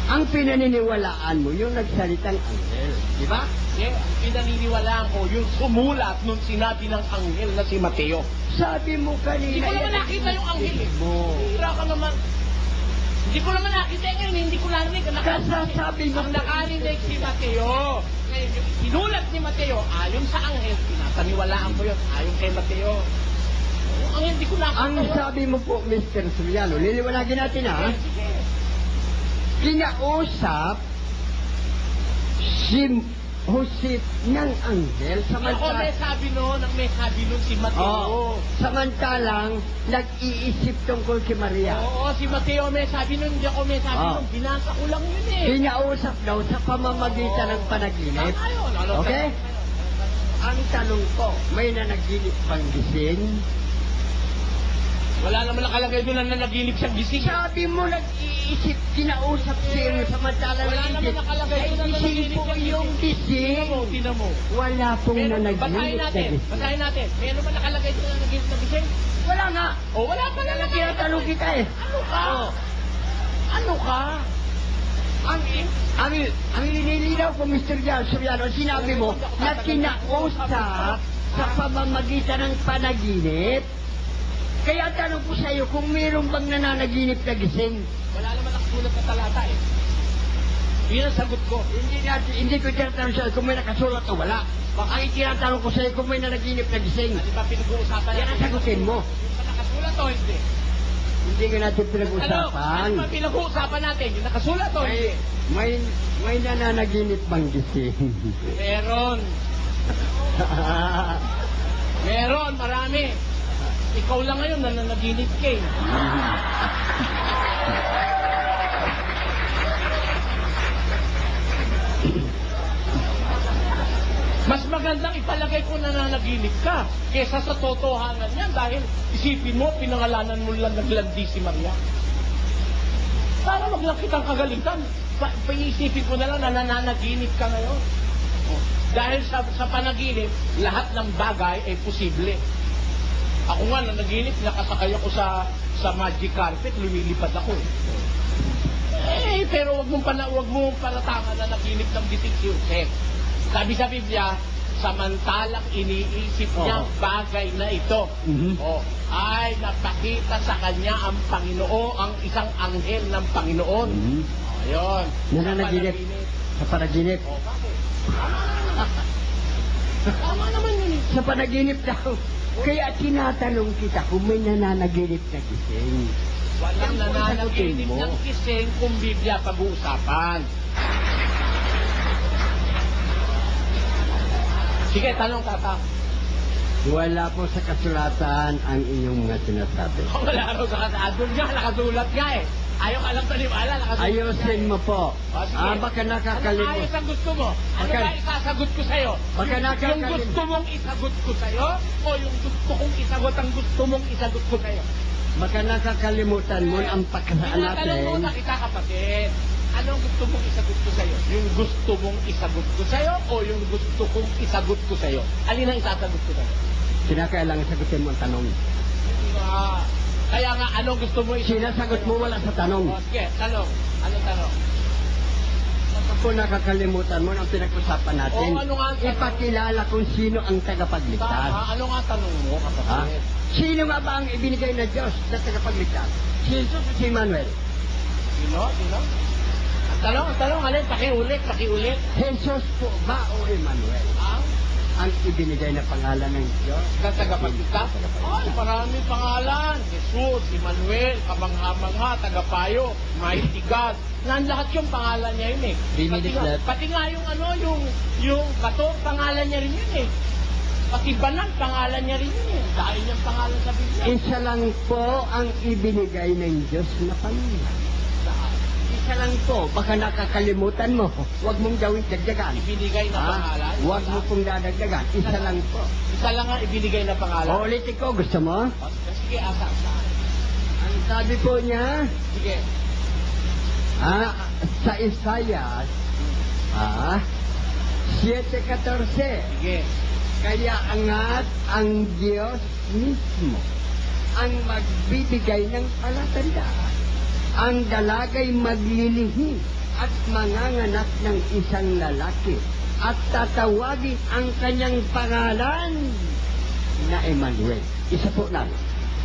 Ang pinaniniwalaan mo, yung nagsalitang anghel. Di ba? Yeah, pinaniniwalaan ko yung sumulat nung sinabi ng anghel na si Mateo. Sabi mo kanina. Hindi ko naman nakita yung anghel eh. Mo. Hira ka naman. Hindi ko naman nakita ngayon, hindi ko narinig. Kasasabi mo. Ang nakarinig si Mateo. Ngayon, yung sinulat ni Mateo, ayon sa anghel, pinapaniwalaan ko yun, ayon kay Mateo. Yung anghel, hindi ko nakita Ang yun. sabi mo po, Mr. Suriano, liliwanagin natin ha. Sige. Kinausap si Jose ng anghel Ako may samantalang sabi nun, ang may sabi nun si Mateo. samantalang nag-iisip tungkol kay Maria. Oo, si Mateo may sabi nun, hindi ako may sabi nun, binasa ko lang yun eh. Kinausap daw sa pamamagitan ng panaginip. Tama yun. Ano, Okay? Ang tanong ko, may nanaginip bang gising? Wala naman nakalagay doon na nanaginip siyang gising. Sabi mo nag-iisip, kinausap siya samantalang Wala naman nag-iisip. nakalagay Ay, doon na gising nanaginip po siyang yung gising. gising. Tinan mo. Wala pong Basahin nanaginip na natin. gising. Basahin natin. May ano ba nakalagay doon na nanaginip na gising? Wala nga. O, wala pa Kaya nakalagay. tinatanong kita eh. Ano ka? Ano ka? Ang inilinaw ko, Mr. Suriano, sinabi mo na kinausap sa pamamagitan ng panaginip. Kaya tanong ko sa iyo kung mayroon bang nananaginip na gising. Wala naman nakasulat na talata eh. Yun ang sagot ko. Hindi ko tinatanong sa iyo kung may nakasulat o wala. Ang itinatanong ko sa iyo kung may nanaginip na gising. Di ba pinag-uusapan Yan ang sagutin mo. Yung pa nakasulat o hindi? Hindi ko natin Ano? pinag-usapan. Ano ba pinag-uusapan natin? Yung nakasulat o hindi? May nananaginip bang gising? Meron. Meron, marami. Ikaw lang ngayon na nanaginip ka eh. Mas magandang ipalagay ko na nanaginip ka kesa sa totohanan niyan dahil isipin mo, pinangalanan mo lang naglandi si Maria. Para maglang kitang kagalitan, paisipin ko na lang na nananaginip ka ngayon. Dahil sa panaginip, lahat ng bagay ay posible. Ako nga, nanaginip, nakasakay ako sa magic carpet, lumilipad ako eh. Pero wag mong palatangan na naginip ng gising si Joseph. Sabi sa Biblia, samantalang iniisip niya ang bagay na ito, ay napakita sa kanya ang Panginoon, ang isang anghel ng Panginoon. Ayun. Nananaginip. Sa panaginip. Bakit? Tama naman yun eh. Sa panaginip daw. Kaya tinatanong kita kung may nananaginip na gising. Walang Yan po ang nananaginip sagutin mo. ng kising kung Biblia pag-uusapan. Sige, tanong tata. Wala po sa kasulatan ang inyong mga sinasabi. Wala raw sa katadol nga, nakasulat nga eh. Ayaw ka lang paniwala, nakasulat Ayusin mo po. sige. Baka Ano nakakalimot. ayos ang gusto mo? Ano Baka- ba isasagot ko sa'yo? Baka Yung nakakalimot. gusto mong isagot ko sa'yo? O yung gusto kong isagot ang gusto mong isagot ko sa'yo? Baka nakakalimutan mo ang pakasaan Tinatanong mo natin. na kita kapatid. Anong gusto mong isagot ko sa'yo? Yung gusto mong isagot ko sa'yo o yung gusto kong isagot ko sa'yo? Alin ang isasagot ko sa'yo? Kinakailangan sagutin mo ang tanong. Kaya nga, anong gusto mo isagot? Sinasagot mo wala sa tanong. O, sige, tanong. Anong tanong? Baka po nakakalimutan mo ang pinag-usapan natin. Oo, ano nga ang tanong? Ipakilala kung sino ang tagapagligtas. Tama, ano nga tanong mo Ha? kapatid? Sino nga ba ang ibinigay na Diyos na tagapagligtas? Si Jesus o si Manuel? Sino? Sino? Ang tanong, alin? Pakiulit. Jesus po ba o Emmanuel? Ang ibinigay na pangalan ng Diyos? Ang tagapagligtas? Ay, maraming pangalan. Jesus, Emmanuel, Kamangha-mangha, Tagapayo, Mighty God. Lahat yung pangalan niya yun eh. 3 minutes left. Pati nga yung yung bato, pangalan niya rin yun eh. Pati banal, pangalan niya rin yun eh. Dahil niyang pangalan sa Biblia. Isa lang po ang ibinigay ng Diyos na pangalan. Isa lang po. Baka nakakalimutan mo. Huwag mong gawing dagdagan. Ibinigay na pangalan. Huwag mo pong dadagdagan. Isa lang po. Isa lang ang ibinigay na pangalan. Ulitin ko. Gusto mo? Sige, asa. Ang sabi po niya, Sige. sa Isaiah, 7:14, Sige. kaya angat ang Diyos mismo ang magbibigay ng palatandaan. Ang dalagay maglilihim at manganganak ng isang lalaki at tatawagin ang kanyang pangalan na Emmanuel. Isa po lang.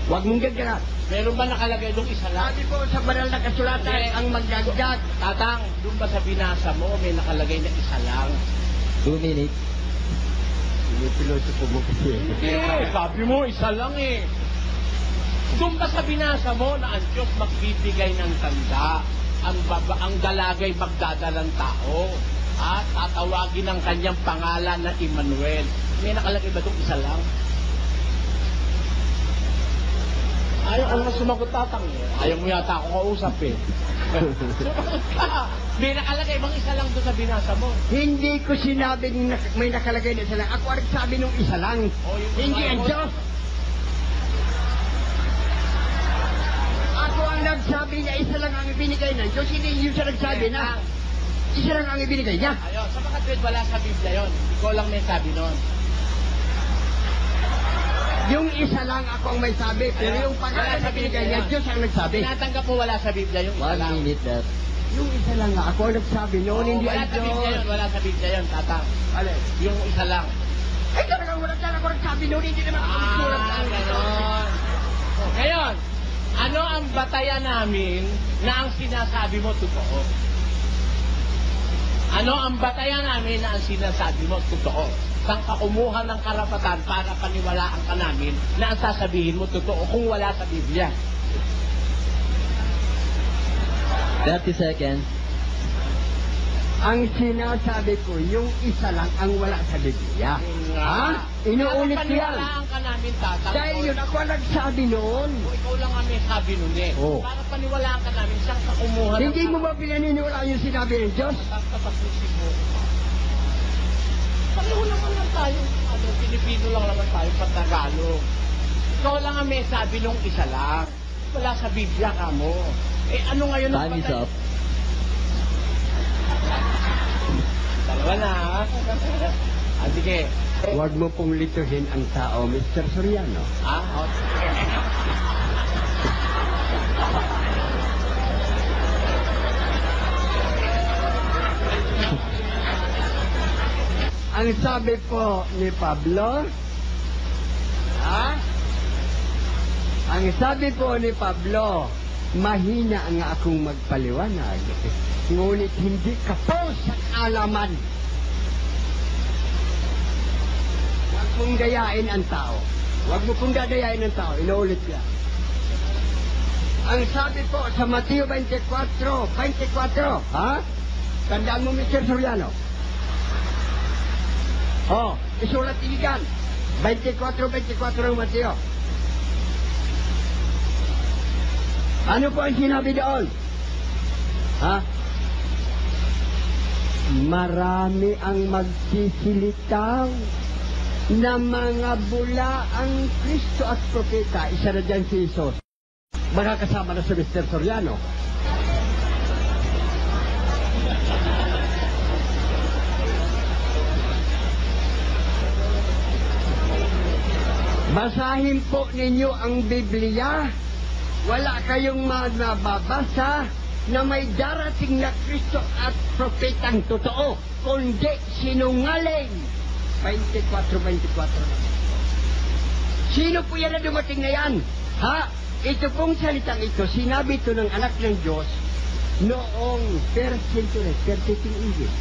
Huwag mong dagdagan. Meron ba nakalagay doon isa lang? Sabi po sa banal na kasulatan, Hindi. ang magdagdag. Tatang, doon ba sa binasa mo may nakalagay na isa lang? 2 minutes. Pinipiloso po mo kasi. Sabi mo, isa lang eh. Doon ba sa binasa mo na ang Diyos magbibigay ng tanda, ang dalagay magdadalang tao, at tatawagin ang kanyang pangalan na Emmanuel. May nakalagay ba doon isa lang? Ayaw ko na sumagot, tatang. Ayaw mo yata ako kausap eh. Sumagot ka. May nakalagay bang isa lang doon sa binasa mo? Hindi ko sinabing may nakalagay na isa lang. Ako ang nagsabi nung isa lang. Hindi ang Diyos. Ako ang nagsabi na isa lang ang ibinigay ng Diyos. Hindi yung siya nagsabi na isa lang ang ibinigay niya. Ayun, sa mga tweet, wala sa Biblia yun. Ikaw lang may sabi nun. Yung isa lang ako ang may sabi. Pero yung pangalan na binigay niya, Diyos ang nagsabi. Tinatanggap mo wala sa Biblia yung isa 1 lang. minute left. Yung isa lang nga ako ang nagsabi noon, hindi wala ang sa Biblia yun, Diyos. wala sa Biblia yun, tatang. Alin? Yung isa lang. Ay, talagang wala talaga ako nagsabi noon, hindi naman ako nagsulat sa akin. ganon. Ngayon, ano ang batayan namin na ang sinasabi mo totoo? Ano ang batayan namin na ang sinasabi mo totoo? Saan ka kumuha ng karapatan para paniwalaan ka namin na ang sasabihin mo totoo kung wala sa Biblia? 30 seconds. Ang sinasabi ko, yung isa lang ang wala sa Biblia. Ha? Inuulit ko yan. Para paniwalaan ka namin, tatang. Dahil yun, ako ang nagsabi noon. O, ikaw lang ang may sabi nun eh. Oo. Para paniwalaan ka namin, saan ka kumuha ng Hindi mo ba pinaniniwala yung sinabi ng Diyos? Tapusin mo. Pareho naman lang tayo. Pilipino lang naman tayo sa Tagalog. Ikaw lang ang may sabi nung isa lang. Wala sa Biblia ka mo. Eh ano ngayon ang Time is patay? up. Dalawa na. Sige. Huwag mo pong lituhin ang tao, Mr. Soriano. Ang sabi po ni Pablo, ang sabi po ni Pablo, mahina ang akong magpaliwanag, ngunit hindi ka po sa kaalaman. Huwag mong gayain ang tao. Huwag mo pong dadayain ang tao. Inuulit ka. Ang sabi po sa Mateo 24, Tandaan mo, Mr. Soriano. Isulat iligan. 24 ng Mateo. Ano po ang sinabi doon? Ha? Marami ang magsisilitaw na mga bula ang Kristo at propeta. Isa na dyan si Jesus. Makakasama na si Mr. Soriano. Basahin po ninyo ang Biblia. Wala kayong mababasa na may darating na Kristo at propetang totoo, kundi sinungaling. 24. Sino po yan na dumating na yan? Ha? Ito pong salitang ito, sinabi ito ng anak ng Diyos noong first century, 32 English.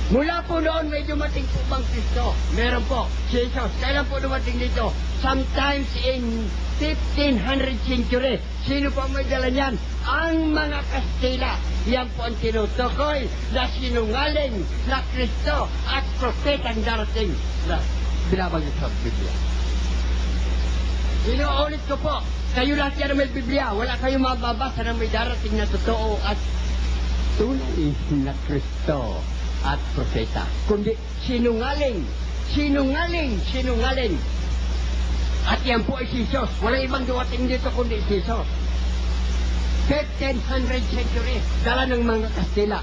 Mula po noon may dumating po bang Kristo? Meron po. Jesus, kailan po dumating dito? Sometimes in 1500 century. Sino po may dala niyan? Ang mga Kastila. Yan po ang tinutukoy na sinungaling na Kristo at propetang darating na binabanggit sa Biblia. Inuulit ko po, kayo lahat yan may Biblia. Wala kayong mababasa na may darating na totoo at tunay na Kristo at propeta, kundi sinungaling. At yan po ay si Jesus. Wala ibang dumating dito kundi si Jesus. 1500 century, dala ng mga Kastila.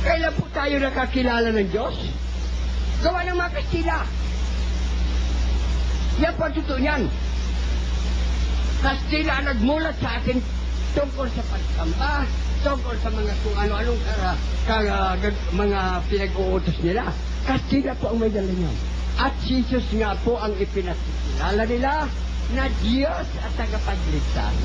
Kailan po tayo nakakilala ng Diyos? Gawa ng mga Kastila. Yan po ang totoo niyan. Kastila ang nagmulat sa akin tungkol sa pagsamba, tungkol sa mga kung ano-anong mga pinag-uutos nila. Kastila po ang may dala niyan. At Jesus nga po ang ipinakilala nila na Diyos at tagapagligtas.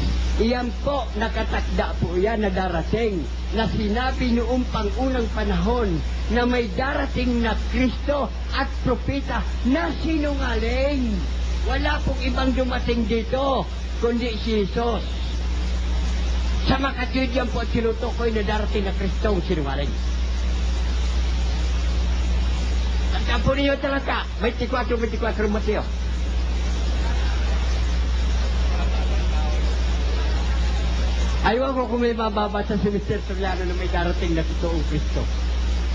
Iyan po, nakatakda po yan na darating, na sinabi noong pangunang panahon na may darating na Kristo at propeta na sinungaling. Wala pong ibang dumating dito, kundi si Jesus. Sa makatwid yan po at sinutukoy na darating na Kristo ang sinungaling. Tandaan po ninyo talaga, 24 Mateo. Ayaw ko kung may mababasa si Mr. Soriano na may darating na totoong Kristo.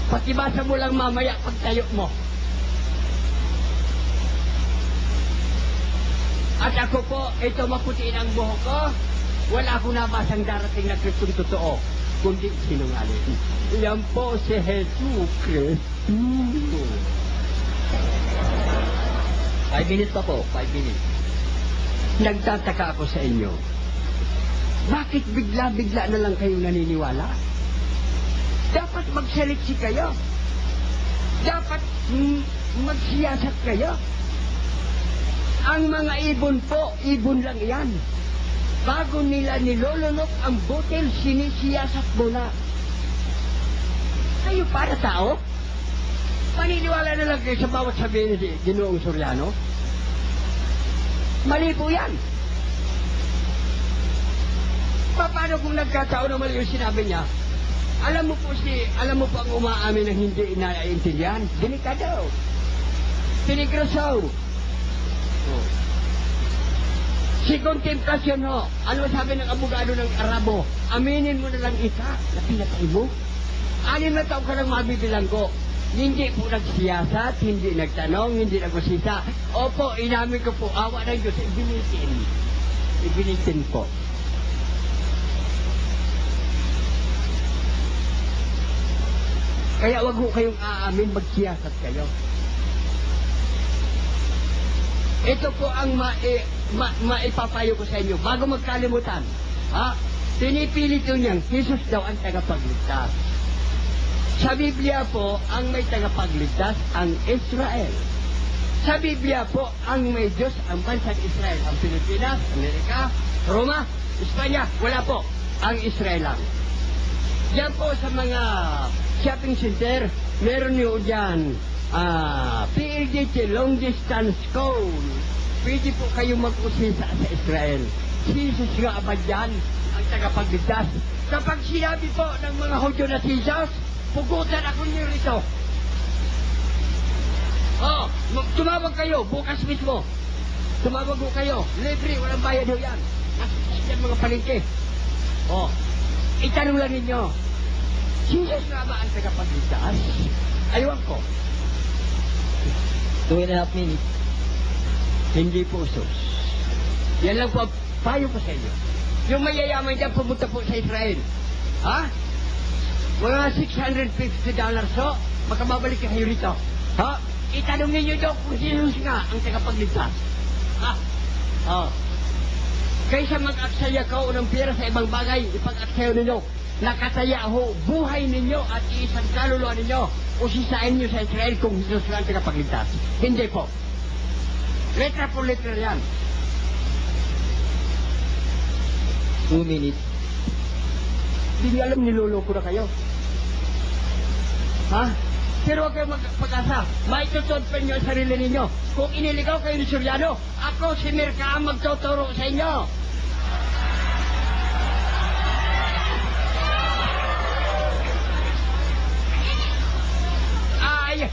Pakibasa mo lang mamaya pagtayo mo. At ako po, ito maputiin ang buhok ko. Wala akong nabasang darating na Kristong totoo, kundi sinungaling. Yan po si Jesus Kristo. 5 minutes pa po, 5 minutes. Nagtataka ako sa inyo. Bakit bigla-bigla na lang kayo naniniwala? Dapat magsaliksi kayo. Dapat magsiyasat kayo. Ang mga ibon po, ibon lang yan. Bago nila nilolunok ang butil, sinisiyasat mo na. Kayo para tao? Paniniwala na lang kayo sa bawat sabihin ni Ginoong Soriano? Mali po yan. Paano kung nagkataon na mali yung sinabi niya? Alam mo po ang umaamin ng hindi naiintindihan? Delikado. Peligroso. Si Contemplasyon ho, ano sabi ng abogado ng Arabo? Aminin mo na lang isa na pinatay mo. 6 na taon ka lang mabibilanggo. Hindi po nagsiyasat, hindi nagtanong, hindi nagusisa. Opo, inamin ko po, awa ng Diyos, ibinitin po. Kaya wag ho kayong aamin, magsiyasat kayo. Ito po ang maipapayo ko sa inyo. Bago magkalimutan, pinipilit ko niyang Jesus daw ang tagapagligtas. Sa Biblia po, ang may tagapagligtas, ang Israel. Sa Biblia po, ang may Diyos, ang bansang Israel. Ang Pilipinas, Amerika, Roma, Espanya, wala po. Ang Israel lang. Diyan po sa mga shopping center, meron niyo dyan PLDT, long distance call. Pwede po kayo mag-usisa sa Israel. Jesus nga ba dyan ang tagapagligtas. Kapag sinabi po ng mga Hudyo na si Jesus, pugutan ako niyo rito. Tumawag kayo, bukas mismo. Tumawag ko kayo, libre, walang bayad ho yan. Yan mga palengke. Itanong lang ninyo, Jesus nga ba ang tagapagligtas? Aywan ko. 2.5 minutes. Hindi po, sus. Yan lang po, payo ko sa inyo. Yung mayayaman dyan, pumunta po sa Israel. Ha? Mga $650 so, makababalik kayo rito. Ha? Itanong ninyo daw kung Jesus nga ang tagapagligtas. Ha? Kaysa mag-aksaya ka o ng pera sa ibang bagay, ipag-aksaya ninyo. Nakataya ho, buhay ninyo at isang kaluluwa ninyo o sisain nyo sa Israel kung Jesus nga ang tagapagligtas. Hindi po. Letra po letra yan. 2 minutes. Hindi niyo alam, niloloko na kayo. Ha? Pero huwag kayo magpag-asa. Maitutod pa niyo ang sarili ninyo. Kung iniligaw kayo ni Soriano, ako si Mirka ang magtuturo sa inyo. Ay!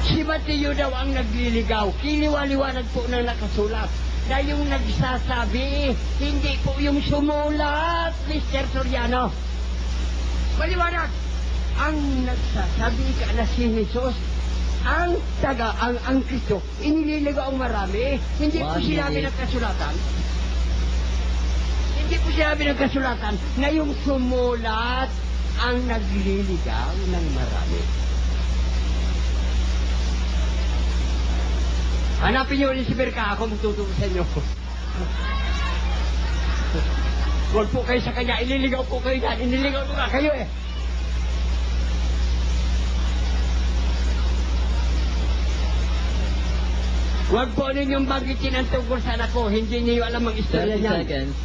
Si Mateo daw ang nagliligaw. Kiliwaliwanag po ng nakasulat. Na yung nagsasabi, hindi po yung sumulat, Mr. Soriano. Maliwanag. Ang nagsasabi ka na si Jesus, ang Kristo, inililigaw ang marami. Hindi po sinabi ng kasulatan. Hindi po sinabi ng kasulatan na yung sumulat ang nagliligaw ng marami. Hanapin niyo ulit si Berka, ako magtuturo sa inyo. Huwag po kayo sa kanya, ililigaw po kayo dyan. Iniligaw po nga kayo eh. Huwag po ninyong banggitin ang tungkol sa anak ko. Hindi niyo alam ang istorya 30 niyan. seconds.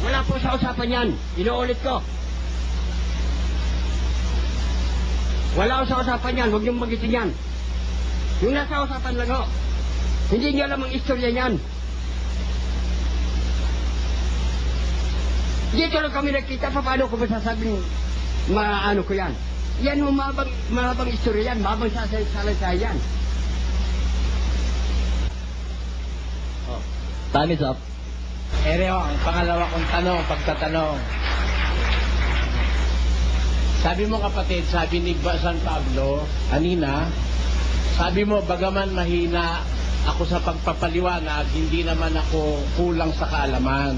Wala po sa usapan yan. Inuulit ko. Wala po sa usapan yan. Huwag niyong banggitin yan. Yung nasa usapan lang ho. Hindi niyo alam ang istorya niyan. Dito lang kami nakita, paano ko masasabing maano ko yan. Yan ho, mahabang istorya yan, mahabang salasay yan. Time is up. Ereo, ang pangalawa kong pagtatanong. Sabi mo kapatid, sabi ni San Pablo, kanina, sabi mo, bagaman mahina ako sa pagpapaliwanag, hindi naman ako kulang sa kaalaman.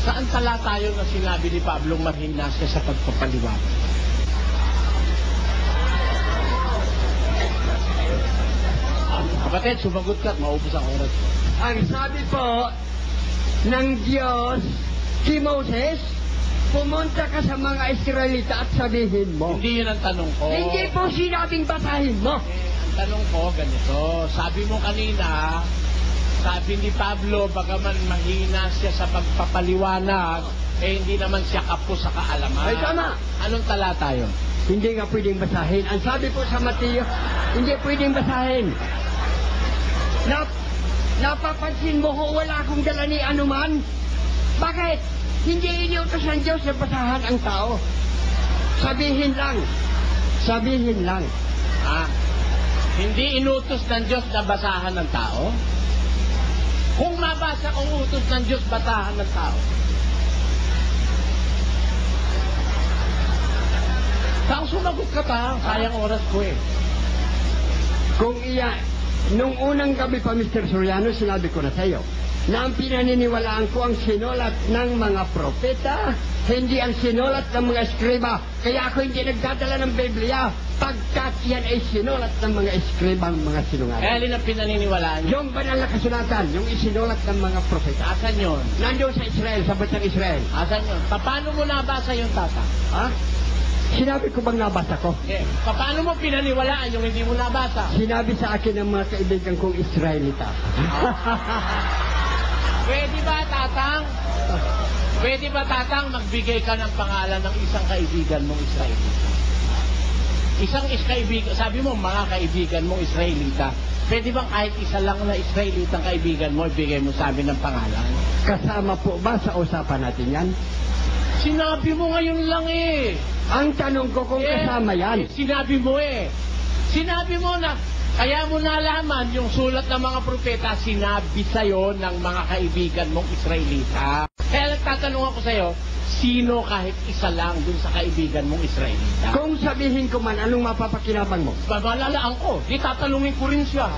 Saan talata yun na sinabi ni Pablo mahina siya sa pagpapaliwanag? Kapatid, sumagot ka at maubos ang oras. Ang sabi po ng Diyos, si Moses, pumunta ka sa mga Israelita at sabihin mo. Hindi yun ang tanong ko. Hindi po sinabing basahin mo. Ang tanong ko, ganito. Sabi mo kanina, sabi ni Pablo, bagaman mahina siya sa pagpapaliwanag, hindi naman siya kapos sa kaalaman. Ay, tama. Anong talata yun? Hindi nga pwedeng basahin. Ang sabi po sa Mateo, hindi pwedeng basahin. Napapansin mo ko wala akong dala ni anuman? Bakit? Hindi iniutos ng Diyos na basahan ang tao. Sabihin lang. Sabihin lang. Hindi inutos ng Diyos na basahan ng tao? Kung mabasa kung utos ng Diyos, basahan ng tao. Saan sumagot ka pa? Sayang oras ko eh. Kung nung unang gabi pa, Mr. Soriano, sinabi ko na sa iyo, na ang pinaniniwalaan ko ang sinulat ng mga propeta, hindi ang sinulat ng mga eskriba. Kaya ako hindi nagdadala ng Biblia, pagkat yan ay sinulat ng mga eskribang mga sinungaling. Alin ang pinaniniwalaan niyo? Yung banal na kasulatan, yung isinulat ng mga propeta. Asan yun? Nandun sa Israel, sa bansang Israel. Asan yun? Paano mo nabasa yung tata? Ha? Sinabi ko bang nabasa ko? Paano mo pinaniwalaan yung hindi mo nabasa? Sinabi sa akin ng mga kaibigan kong Israelita. Pwede ba, Tatang? Pwede ba, Tatang, magbigay ka ng pangalan ng isang kaibigan mong Israelita? isang kaibigan, sabi mo mga kaibigan mong Israelita, pwede bang kahit isa lang na Israelitang kaibigan mo, ibigay mo sa amin ng pangalan? Kasama po ba sa usapan natin yan? Sinabi mo ngayon lang eh. Ang tanong ko kung kasama yan. Sinabi mo eh. Sinabi mo na, kaya mo nalaman yung sulat ng mga propeta, sinabi sa'yo ng mga kaibigan mong Israelita. Kaya nagtatanong ako sa'yo, sino kahit isa lang dun sa kaibigan mong Israelita? Kung sabihin ko man, anong mapapakinabang mo? Babalalaan ko. Di tatanungin ko rin siya.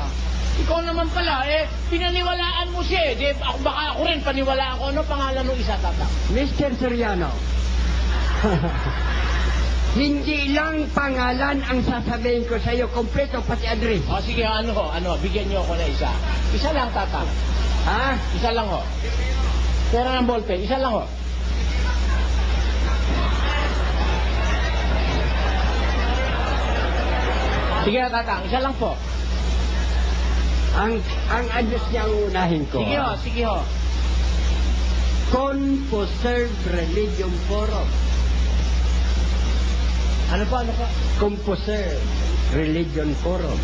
Ikaw naman pala, pinaniwalaan mo siya eh. Di, baka ako rin paniwalaan ko. Ano pangalan ng isa, tata? Mr. Soriano, hindi lang pangalan ang sasabihin ko sa iyo, kompleto pati address. O sige, bigyan niyo ako na isa. Isa lang, tata. Ha? Isa lang ho. Pera ng ballpen, isa lang ho. Sige, tatang, isa lang po. Ang address niya ang unahin ko. Sige ho. Composerve Religion Forum. Ano po? Composerve Religion Forum.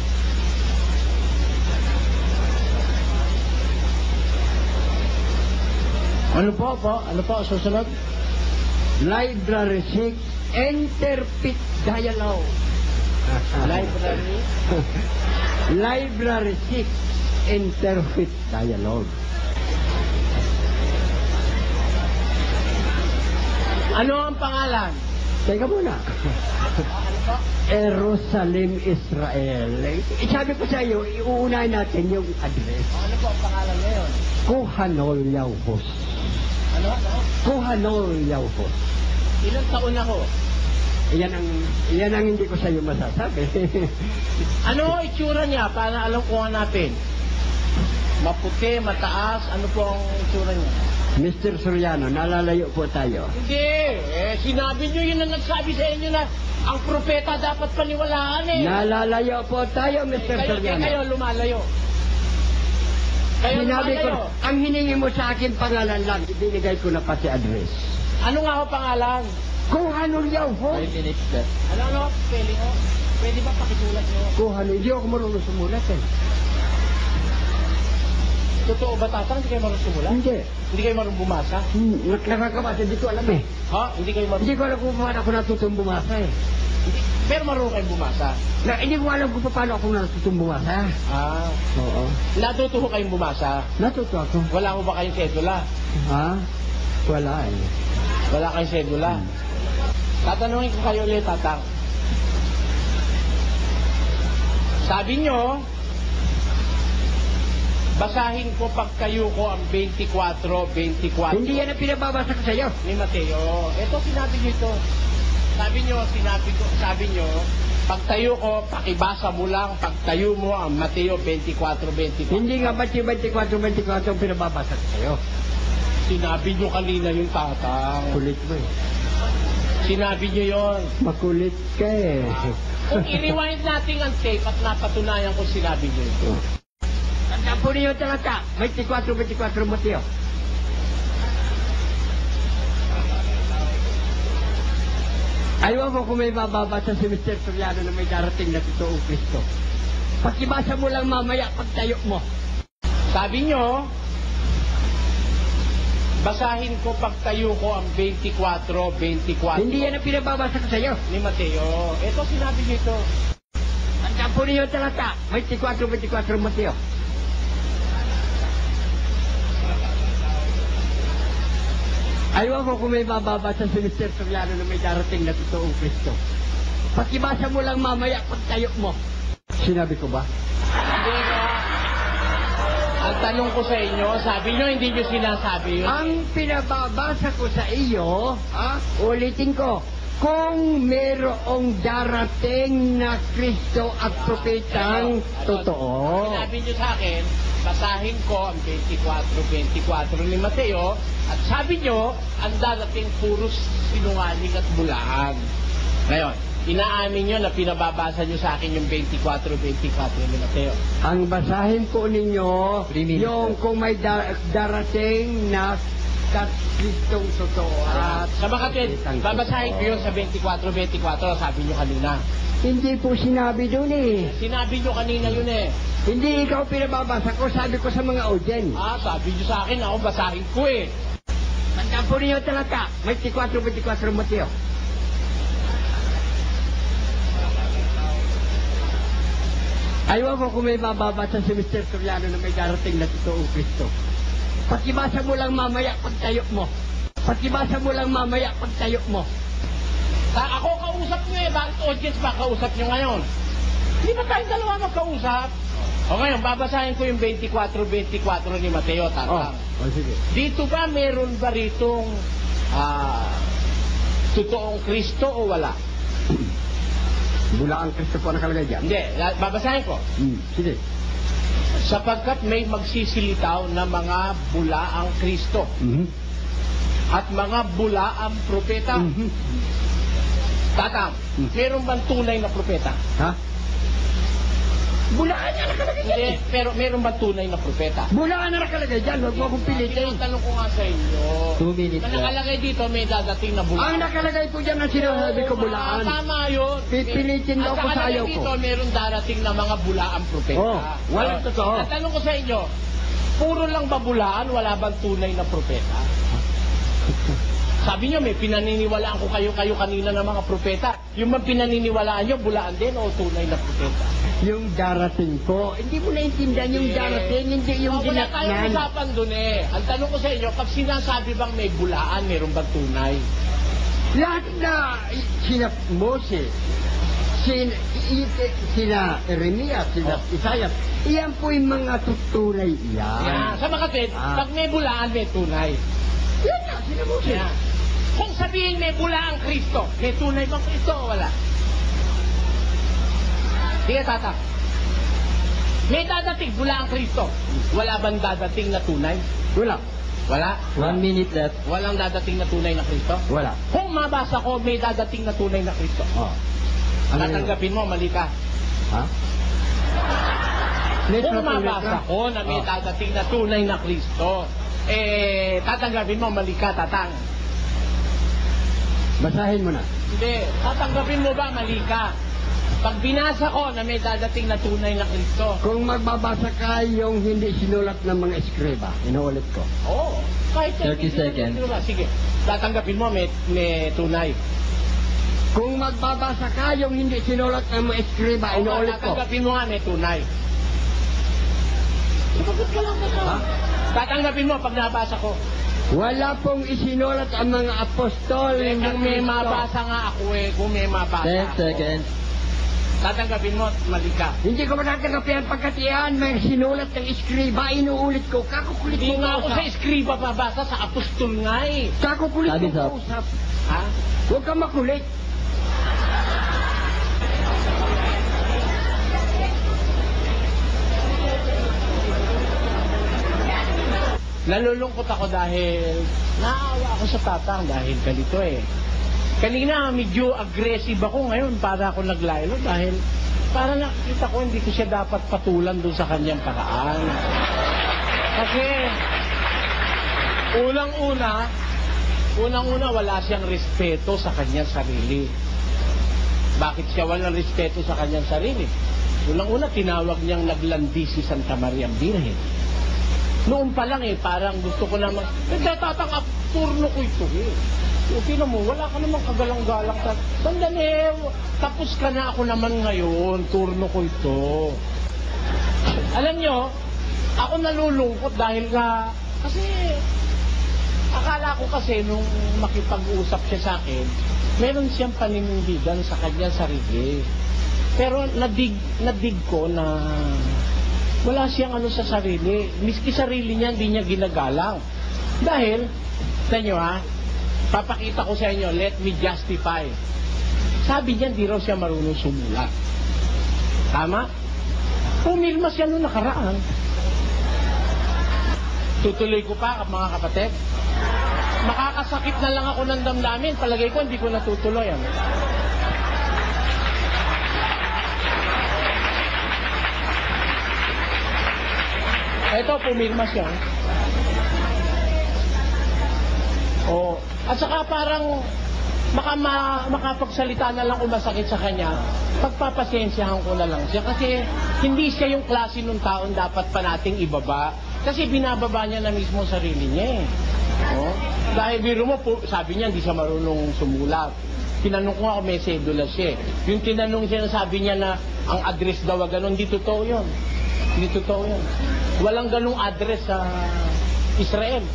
Ano po? Ano po? Susunod? Library 6, Interpret Dialogue. Library? Library 6, Interpret Dialogue. Ano ang pangalan? Teka muna. Ano po? Jerusalem, Israel. Sabi ko sa iyo, iuunahin natin yung address. Ano po ang pangalan ngayon? Kuhanol Yauhos. Ano? Kuhanol Yauhos. Ilang taon na ho? Yan ang hindi ko sa iyo masasabi. Ano itsura niya para alam ko hanapin? Maputi, mataas, ano po ang itsura niya? Mr. Soriano, nalalayo po tayo. Hindi, sinabi niyo yun na nagsabi sa inyo na ang propeta dapat paniwalaan eh. Nalalayo po tayo, Mr. Soriano. Kayo lumalayo. Kayo Sinabi ko, lumalayo. ang hiningi mo sa akin pangalan lang, ibinigay ko na pati address. Ano nga ho pangalan? Kuhanol Yauhos. 5 minutes left. Ano, spelling ho? Pwede ba pakisulat niyo? Kuhanol, hindi ako marunong sumulat eh. Totoo ba tatang? Hindi kayo marunong sumulat? Hindi. Hindi kayo marunong bumasa? Nakakabasa, hindi ko alam eh. Ha? Hindi kayo marunong? Hindi ko alam kung paano ako natutong bumasa eh. Pero marunong kayo bumasa? Hindi ko alam kung paano ako natutong bumasa. Ah. Oo. Natuto ho kayong bumasa? Natuto ako. Wala ho ba kayong sedula? Ha? Wala eh. Wala kayong sedula? Tatanungin ko kayo ulit, tatang. Sabi nyo, basahin ko pagkayo ko ang 24. Hindi yan ang pinababasa ko sa iyo. Ni Mateo. Ito sinabi nyo ito. Sabi nyo, pagtayo ko, pakibasa mo lang, pagtayo mo ang Mateo 24. Hindi nga ba't yung 24 ang pinababasa ko sa iyo? Sinabi nyo kanina yung tatang. Kulit mo eh. Sinabi nyo yon. Makulit ka eh. Kung i-rewind natin ang tape at napatunayan kung sinabi nyo ito. Tandaan po niyo talaga. 24 Mateo. Ayaw ko kung may mababasa si Mr. Soriano na may darating na totoong Kristo. Pakibasa mo lang mamaya pagtayo mo. Sabi nyo, basahin ko pagtayo ko ang 24. Hindi yan ang pinababasa ko sa iyo. Ni Mateo. Ito sinabi nyo ito. Tandaan po niyo talaga. 24 Mateo. Ayaw ko kung may mababasa si Mr. Soriano na may darating na totoong Kristo. Pakibasa mo lang mamaya pagtayo mo. Sinabi ko ba? Hindi nga. Ang tanong ko sa inyo, sabi nyo, hindi nyo sinasabi yun. Ang pinababasa ko sa iyo, ulitin ko, kung merong darating na Kristo at propetang totoo. Sinabi nyo sa akin, basahin ko ang 24 ni Mateo, at sabi nyo, ang darating puros sinungaling at bulaan. Ngayon, inaamin nyo na pinababasa nyo sa akin yung 24 ni Mateo. Ang basahin po ninyo, 3 minutes. yung kung may darating na Kristong totoo at Sa mga babasahin ko yun sa 24, sabi nyo kanina. Hindi po sinabi doon eh. Sinabi nyo kanina yun eh. Hindi ikaw pinababasa ko, sabi ko sa mga audience. Sabi nyo sa akin, ako basahin ko eh. Tandaan po ninyo talata, 24 Mateo. Ayaw ko kung may bababasa si Mr. Soriano na may darating na totoong Kristo. Pakibasa mo lang mamaya pagtayo mo. Pakibasa mo lang mamaya pagtayo mo. Ako kausap nyo eh. Bakit audience ba kausap nyo ngayon? Hindi ba tayong dalawa magkausap? O ngayon, babasahin ko yung 24 ni Mateo, Tatang. Sige. Dito ba meron ba ritong totoong Kristo o wala? Bulaang Kristo po nakalagay dyan. Hindi, babasahin ko. Sige. Sapagkat may magsisilitaw na mga bulaang Kristo at mga bulaang propeta. Tatang, meron bang tunay na propeta? Ha? Bulaan na nakalagay dyan. Hindi, pero meron bang tunay na propeta? Bulaan na nakalagay dyan. Huwag mo akong pilitin. Tanong ko nga sa inyo. 2 minutes Na left. nakalagay dito, may dadating na bulaan. Ang nakalagay po dyan ang sinasabi ko bulaan. Tama yun. Pipilitin daw ko sa ayaw ko. dito, meron darating na mga bulaang propeta. Oh, walang totoo. Natanong ko sa inyo, puro lang ba bulaan, wala bang tunay na propeta? Sabi nyo, may pinaniniwalaan ko kayo kanina ng mga propeta. Yung mga pinaniniwalaan nyo, bulaan din o tunay na propeta? Yung darating ko, hindi mo naintindihan yung darating, hindi yung Wala tayong dinatnan. usapan dun eh. Ang tanong ko sa inyo, pag sinasabi bang may bulaan, meron bang tunay? Lahat na sina Moses, sina Jeremias, sina Isaiah, iyan po yung mga tuturay Yan. yan. Sa makatid, pag may bulaan, may tunay. Yan na, sina Moses. Yan. Kung sabihin may bulaang Kristo, may tunay bang Kristo o wala? Sige, Tata. May dadating bulaang Kristo. Wala bang dadating na tunay? Wala. Wala? 1 minute left. Walang dadating na tunay na Kristo? Wala. Kung mabasa ko, may dadating na tunay na Kristo. Oh. Ano yun? Tatanggapin mo, mali ka. Ha? Kung mabasa ko na may dadating na tunay na Kristo, tatanggapin mo, mali ka, Tatang. Basahin mo na. Hindi, tatanggapin mo ba, mali ka? Pag binasa ko na may dadating na tunay na Kristo, Kung magbabasa ka yung hindi sinulat ng mga eskriba, inuulit ko. kahit 30 seconds. Sige, tatanggapin mo, may tunay. Kung magbabasa ka yung hindi sinulat ng mga eskriba, inuulit ko. Tatanggapin mo nga, may tunay. Sabagot ka lang na Ha? Tatanggapin mo pag nabasa ko. Wala pong isinulat ang mga apostol ng Kung may Kristo. mabasa nga ako kung may mabasa 10 ako. seconds. Tatanggapin mo, mali ka. Hindi ko matatanggapin pagkat iyan may sinulat ng eskriba, inuulit ko. Kakukulit Hindi mo nga ako sa kausap. eskriba babasa, sa apostol nga eh. Kakukulit Sabi mo sa- kausap. Ha? Huwag kang makulit. Nalulungkot ako dahil naawa ako sa Tatang dahil ganito eh. Kanina medyo aggressive ako, ngayon para ako naglaylo dahil para nakikita ko hindi ko siya dapat patulan doon sa kanyang paraan. Kasi unang-una wala siyang respeto sa kanyang sarili. Bakit siya walang respeto sa kanyang sarili? Unang-una tinawag niyang naglandi si Santa Maria Virgen. Noon pa lang parang gusto ko naman, nagtatatang turno ko ito Okay na mo, wala ka namang kagalang-galang. Sandali, tapos ka na ako naman ngayon, turno ko ito. Alam nyo, ako nalulungkot dahil kasi, akala ko kasi nung makipag-usap siya sa akin, meron siyang paninindigan sa kanyang sarili. Pero nadig ko na wala siyang sa sarili. Miski sarili niya, hindi niya ginagalang. Dahil, sa inyo papakita ko sa inyo, let me justify. Sabi niya, di raw siya marunong sumulat. Tama? Pumilma siya noong nakaraan. Tutuloy ko pa, mga kapatid. Makakasakit na lang ako ng damdamin. Palagay ko, hindi ko natutuloy. Eto, pumirma siya. At saka parang makapagsalita na lang kung masakit sa kanya, pagpapasensyahan ko na lang siya. Kasi hindi siya yung klase ng taon dapat pa nating ibaba. Kasi binababa niya na mismo sarili niya eh. Oh? Dahil biro mo, sabi niya hindi siya marunong sumulat. Tinanong ko nga kung may sedula siya. Yung tinanong siya, sabi niya na ang address daw gano'n, hindi totoo yun. Hindi totoo yun. Walang ganung address sa Israel.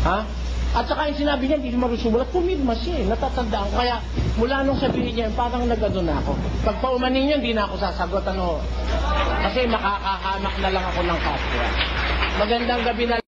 Ha? At saka yung sinabi niya, hindi siya marunong sumulat, pumirma siya. Natatandaan ko. Kaya mula nung sabihin niya, parang nagano na ako. Pag paumanin niya, hindi na ako sasagot. Kasi makakahamak na lang ako ng kapwa. Magandang gabi na